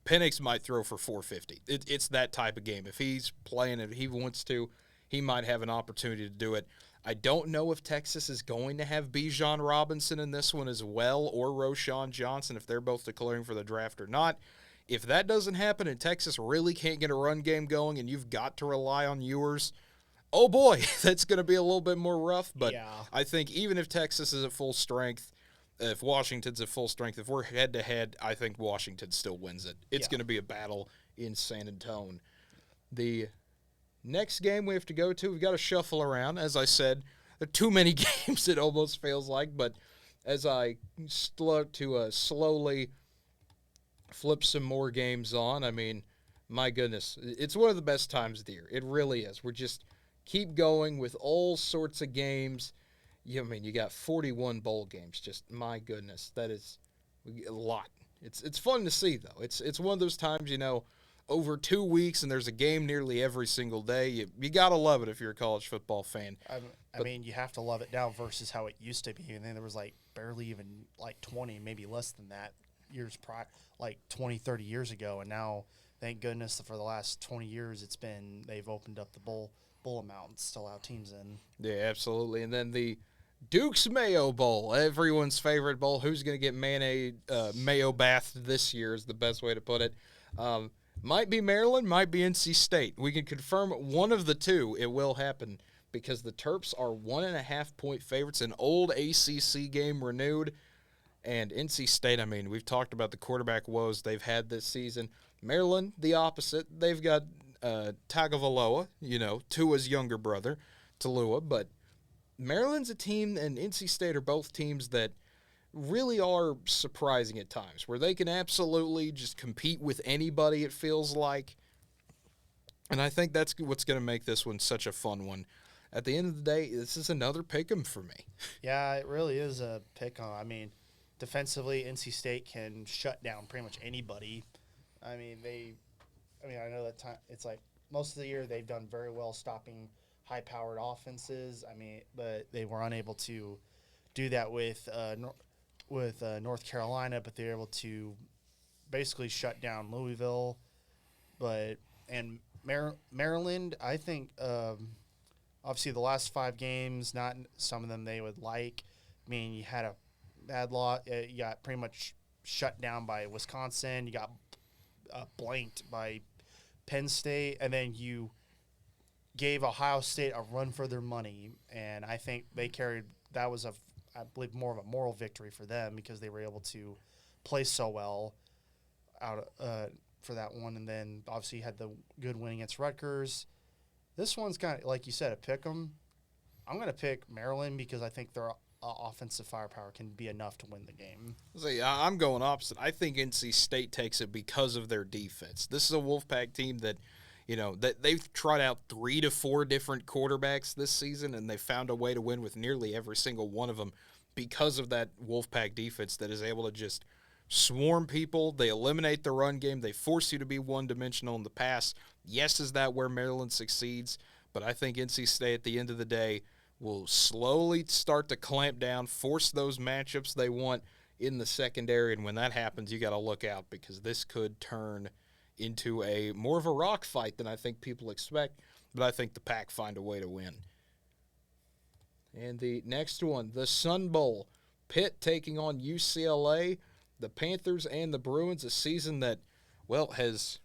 Penix might throw for 450. It's that type of game. If he's playing, if he wants to, he might have an opportunity to do it. I don't know if Texas is going to have Bijan Robinson in this one as well, or Roschon Johnson, if they're both declaring for the draft or not. If that doesn't happen and Texas really can't get a run game going and you've got to rely on Ewers, oh boy, that's going to be a little bit more rough. But yeah. I think even if Texas is at full strength, if Washington's at full strength, if we're head-to-head, I think Washington still wins it. It's going to be a battle in San Antonio. The next game we have to go to, we've got to shuffle around. As I said, there are too many games, it almost feels like. But as I start to slowly flip some more games on, my goodness, it's one of the best times of the year. It really is. We're just keep going with all sorts of games. You got 41 bowl games. Just, my goodness, that is a lot. It's fun to see, though. It's one of those times, over 2 weeks, and there's a game nearly every single day. You got to love it if you're a college football fan. I mean, you have to love it now versus how it used to be. And then there was like barely even like 20, maybe less than that years prior, like 20, 30 years ago. And now, thank goodness, for the last 20 years, they've opened up the bowl amounts to allow teams in. Yeah, absolutely. And then the Duke's Mayo Bowl, everyone's favorite bowl. Who's going to get mayo bathed this year is the best way to put it. Might be Maryland, might be NC State. We can confirm one of the two. It will happen because the Terps are 1.5-point favorites. An old ACC game renewed. And NC State, I mean, we've talked about the quarterback woes they've had this season. Maryland, the opposite. They've got Tagovailoa, Tua's younger brother, Talua. But Maryland's a team, and NC State are both teams that really are surprising at times, where they can absolutely just compete with anybody, it feels like. And I think that's what's going to make this one such a fun one. At the end of the day, this is another pick 'em for me. Yeah, it really is a pick 'em. I mean, defensively, NC State can shut down pretty much anybody. I know that time it's like most of the year they've done very well stopping high-powered offenses. I mean, but they were unable to do that with North Carolina, but they were able to basically shut down Louisville. And Maryland, I think, obviously the last 5 games, not some of them they would like. I mean, you had a bad lot. You got pretty much shut down by Wisconsin. You got blanked by Penn State, and then you gave Ohio State a run for their money. And I think that was I believe more of a moral victory for them because they were able to play so well for that one. And then obviously you had the good win against Rutgers. This one's kind of, like you said, a pick 'em. I'm going to pick Maryland because I think their offensive firepower can be enough to win the game. I'm going opposite. I think NC State takes it because of their defense. This is a Wolfpack team that, that they've tried out 3 to 4 different quarterbacks this season, and they found a way to win with nearly every single one of them because of that Wolfpack defense that is able to just swarm people. They eliminate the run game. They force you to be one-dimensional in the pass. Yes, is that where Maryland succeeds? But I think NC State, at the end of the day, will slowly start to clamp down, force those matchups they want in the secondary. And when that happens, you got to look out because this could turn into more of a rock fight than I think people expect. But I think the Pack find a way to win. And the next one, the Sun Bowl. Pitt taking on UCLA. The Panthers and the Bruins, a season that, has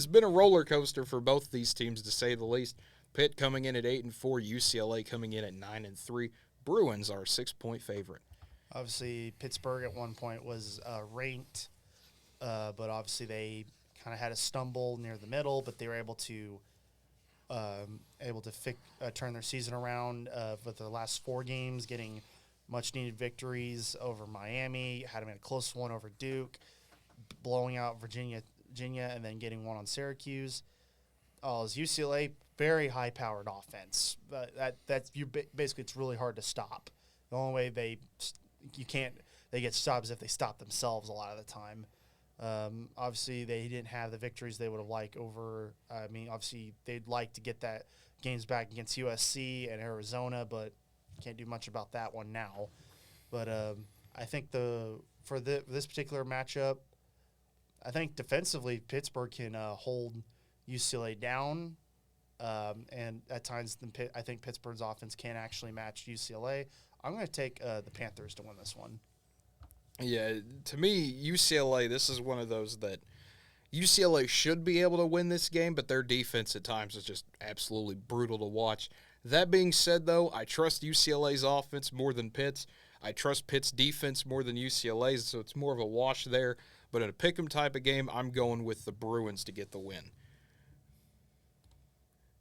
been a roller coaster for both these teams, to say the least. Pitt coming in at 8-4, UCLA coming in at 9-3. Bruins are a 6-point favorite. Obviously, Pittsburgh at one point was ranked, but obviously they kind of had a stumble near the middle, but they were able to turn their season around with their last 4 games, getting much-needed victories over Miami, had them in a close one over Duke, blowing out Virginia, and then getting one on Syracuse. As UCLA, very high-powered offense. Basically it's really hard to stop. The only way they get stopped is if they stop themselves a lot of the time. Obviously they didn't have the victories they would have liked over. Obviously they'd like to get that games back against USC and Arizona, but can't do much about that one now. But I think for this particular matchup, I think defensively Pittsburgh can hold UCLA down. And at times, I think Pittsburgh's offense can actually match UCLA. I'm going to take the Panthers to win this one. Yeah, to me, UCLA, this is one of those that UCLA should be able to win this game, but their defense at times is just absolutely brutal to watch. That being said, though, I trust UCLA's offense more than Pitt's. I trust Pitt's defense more than UCLA's, so it's more of a wash there. But in a pick-em type of game, I'm going with the Bruins to get the win.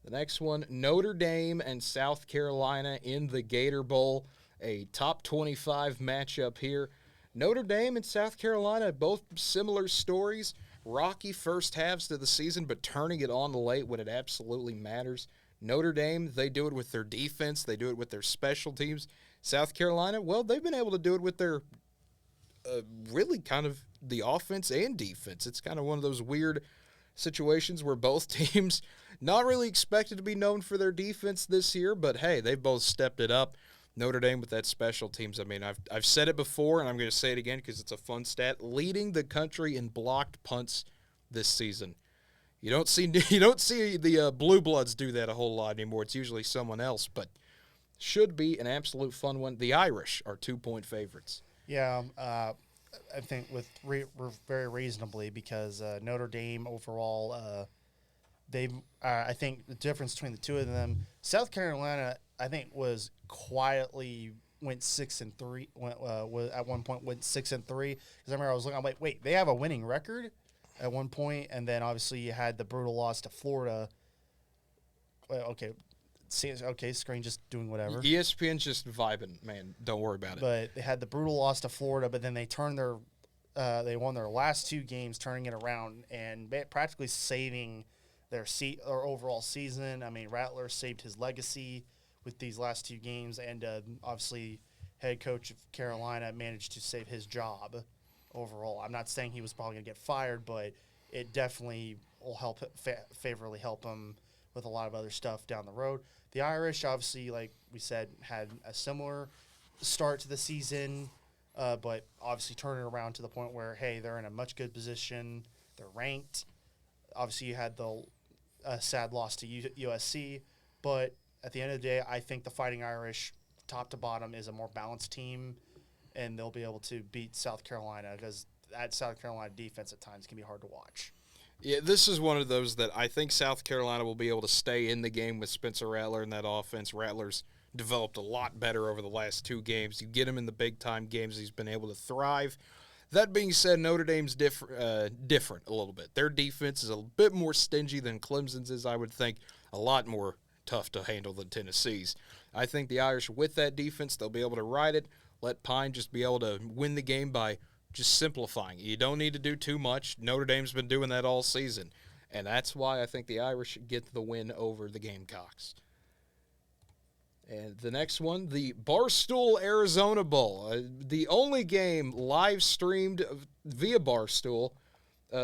The next one, Notre Dame and South Carolina in the Gator Bowl, a top 25 matchup here. Notre Dame and South Carolina, both similar stories. Rocky first halves to the season, but turning it on late when it absolutely matters. Notre Dame, they do it with their defense. They do it with their special teams. South Carolina, they've been able to do it with their really kind of the offense and defense. It's kind of one of those weird situations where both teams not really expected to be known for their defense this year, but hey, they both stepped it up. Notre Dame with that special teams. I mean, I've said it before, and I'm going to say it again because it's a fun stat. Leading the country in blocked punts this season. You don't see the Blue Bloods do that a whole lot anymore. It's usually someone else, but should be an absolute fun one. The Irish are 2-point favorites. Yeah, I think very reasonably because Notre Dame overall, I think the difference between the two of them, South Carolina, I think was quietly went 6-3. Was at one point went 6-3 because I remember I was looking. I'm like, wait, they have a winning record at one point, and then obviously you had the brutal loss to Florida. Well, okay, screen just doing whatever. ESPN's just vibing, man. Don't worry about it. But they had the brutal loss to Florida, but then they turned they won their last two games, turning it around and practically saving their overall season. I mean, Rattler saved his legacy with these last two games, and obviously, head coach of Carolina managed to save his job overall. I'm not saying he was probably going to get fired, but it definitely will favorably help him with a lot of other stuff down the road. The Irish, obviously, like we said, had a similar start to the season, but obviously turning around to the point where, hey, they're in a much good position. They're ranked. Obviously, you had the sad loss to USC, but at the end of the day, I think the Fighting Irish, top to bottom, is a more balanced team, and they'll be able to beat South Carolina because that South Carolina defense at times can be hard to watch. Yeah, this is one of those that I think South Carolina will be able to stay in the game with Spencer Rattler and that offense. Rattler's developed a lot better over the last two games. You get him in the big-time games, he's been able to thrive. That being said, Notre Dame's different a little bit. Their defense is a bit more stingy than Clemson's is, I would think. A lot more tough to handle than Tennessee's. I think the Irish, with that defense, they'll be able to ride it, let Pine just be able to win the game by just simplifying. You don't need to do too much. Notre Dame's been doing that all season, and that's why I think the Irish get the win over the Gamecocks. And the next one, the Barstool Arizona Bowl, the only game live streamed via Barstool,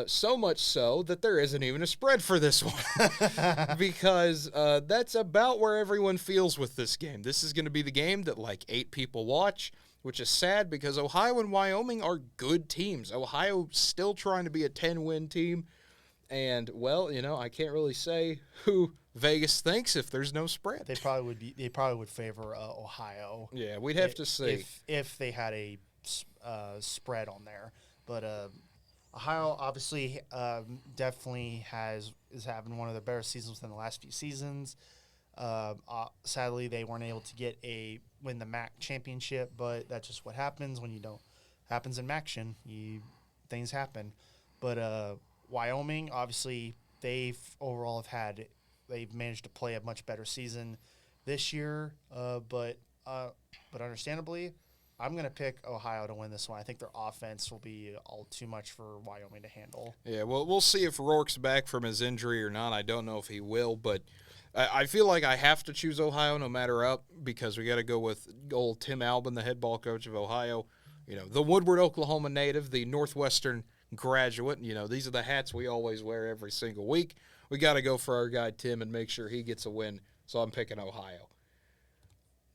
so much so that there isn't even a spread for this one because that's about where everyone feels with this game. This is going to be the game that like 8 people watch, which is sad because Ohio and Wyoming are good teams. Ohio still trying to be a 10-win team. And, well, I can't really say who Vegas thinks if there's no spread. They probably would favor Ohio. Yeah, we'd have to see if they had a spread on there. But Ohio obviously definitely is having one of their better seasons within the last few seasons. Sadly, they weren't able to win the MAC championship, but that's just what happens when you don't. Happens in MACtion. Things happen. But Wyoming, obviously, they've managed to play a much better season this year. But understandably, I'm going to pick Ohio to win this one. I think their offense will be all too much for Wyoming to handle. Yeah, well, we'll see if Rourke's back from his injury or not. I don't know if he will, but I feel like I have to choose Ohio no matter what because we got to go with old Tim Albin, the head ball coach of Ohio. The Woodward, Oklahoma native, the Northwestern graduate. These are the hats we always wear every single week. We got to go for our guy Tim and make sure he gets a win, so I'm picking Ohio.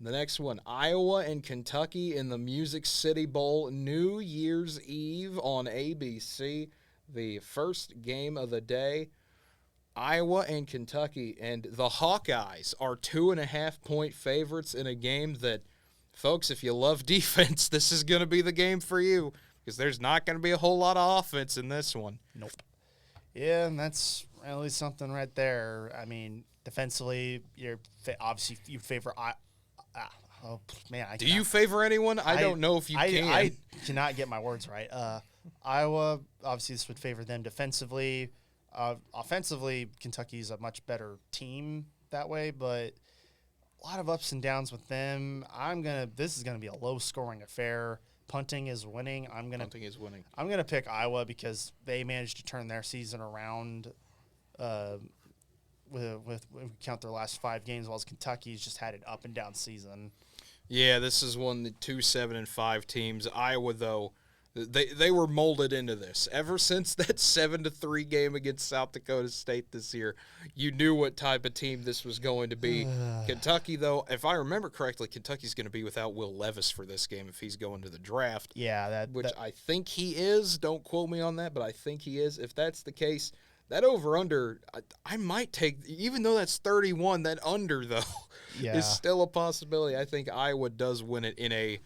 The next one, Iowa and Kentucky in the Music City Bowl, New Year's Eve on ABC, the first game of the day. Iowa and Kentucky, and the Hawkeyes are 2.5-point favorites in a game that, folks, if you love defense, this is going to be the game for you because there's not going to be a whole lot of offense in this one. Nope. Yeah, and that's really something right there. I mean, defensively, obviously you favor oh, man. Do you favor anyone? I don't know if you can. I cannot get my words right. Iowa, obviously this would favor them defensively. Offensively, Kentucky's a much better team that way, but a lot of ups and downs with them. This is gonna be a low-scoring affair. Punting is winning. I'm gonna pick Iowa because they managed to turn their season around. With we count their last 5 games, while Kentucky's just had an up and down season. Yeah, this is one of the 2 7-5 teams. Iowa, though, They were molded into this. Ever since that 7-3 game against South Dakota State this year, you knew what type of team this was going to be. Kentucky, though, if I remember correctly, Kentucky's going to be without Will Levis for this game if he's going to the draft. Yeah, which I think he is. Don't quote me on that, but I think he is. If that's the case, that over-under, I might take, even though that's 31, that under, though, is still a possibility. I think Iowa does win it in a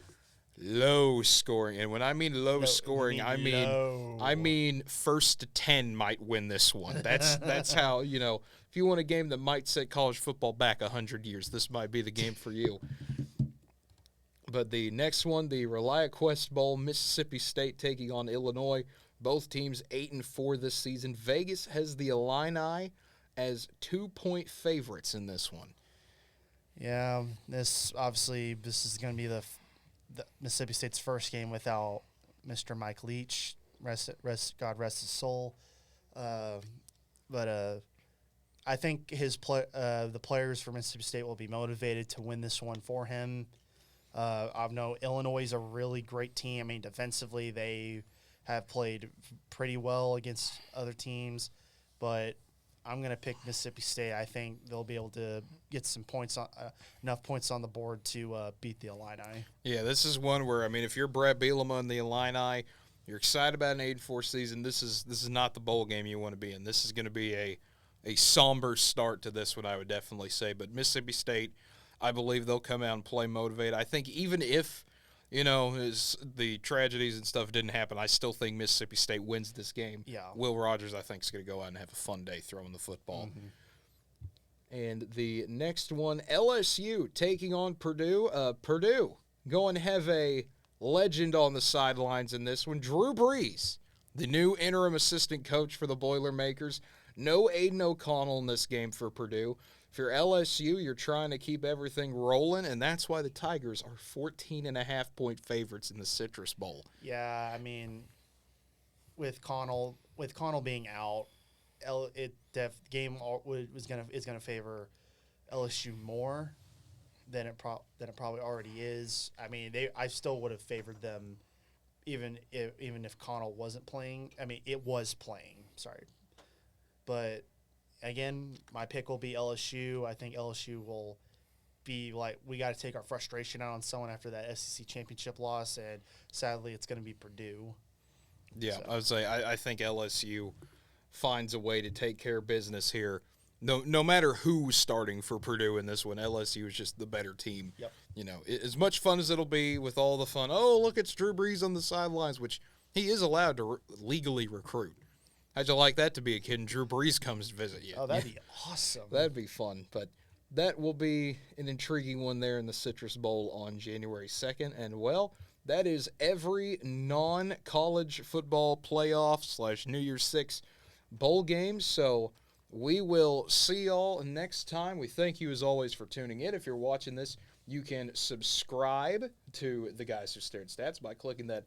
low scoring, and when I mean low scoring, I mean first to 10 might win this one. That's how, if you want a game that might set college football back 100 years, this might be the game for you. But the next one, the ReliaQuest Bowl, Mississippi State taking on Illinois. Both teams 8-4 this season. Vegas has the Illini as 2-point favorites in this one. Yeah, this is going to be the Mississippi State's first game without Mr. Mike Leach. God rest his soul. But I think the players for Mississippi State will be motivated to win this one for him. I know Illinois is a really great team. I mean, defensively, they have played pretty well against other teams, but I'm going to pick Mississippi State. I think they'll be able to get some points enough points on the board to beat the Illini. Yeah, this is one where, if you're Brad Bielema and the Illini, you're excited about an 8-4 season. This is not the bowl game you want to be in. This is going to be a somber start to this one, I would definitely say. But Mississippi State, I believe they'll come out and play motivated. I think even if the tragedies and stuff didn't happen, I still think Mississippi State wins this game. Yeah. Will Rogers, I think, is going to go out and have a fun day throwing the football. Mm-hmm. And the next one, LSU taking on Purdue. Purdue going to have a legend on the sidelines in this one. Drew Brees, the new interim assistant coach for the Boilermakers. No Aiden O'Connell in this game for Purdue. If you're LSU, you're trying to keep everything rolling, and that's why the Tigers are 14.5-point favorites in the Citrus Bowl. Yeah, with Connell being out, the game is gonna favor LSU more than it probably already is. I still would have favored them even if Connell wasn't playing. It was playing. Sorry, but. Again, my pick will be LSU. I think LSU will be like, we got to take our frustration out on someone after that SEC championship loss, and sadly, it's going to be Purdue. Yeah, so. I would say I think LSU finds a way to take care of business here. No matter who's starting for Purdue in this one, LSU is just the better team. Yep. As much fun as it'll be with all the fun, oh, look, it's Drew Brees on the sidelines, which he is allowed to legally recruit. How'd you like that to be a kid and Drew Brees comes to visit you? Oh, that'd be awesome. That'd be fun. But that will be an intriguing one there in the Citrus Bowl on January 2nd. And, well, that is every non-college football playoff / New Year's 6 bowl game. So we will see y'all next time. We thank you, as always, for tuning in. If you're watching this, you can subscribe to the Guys Who Stared Stats by clicking that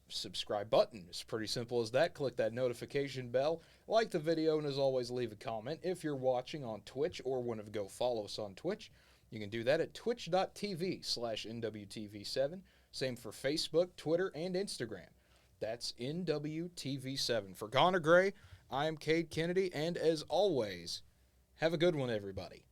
subscribe button. It's pretty simple as that. Click that notification bell, like the video, and as always, leave a comment. If you're watching on Twitch or want to go follow us on Twitch, you can do that at twitch.tv/NWTV7. Same for Facebook, Twitter, and Instagram. That's NWTV7. For Connor Gray, I am Cade Kennedy, and as always, have a good one, everybody.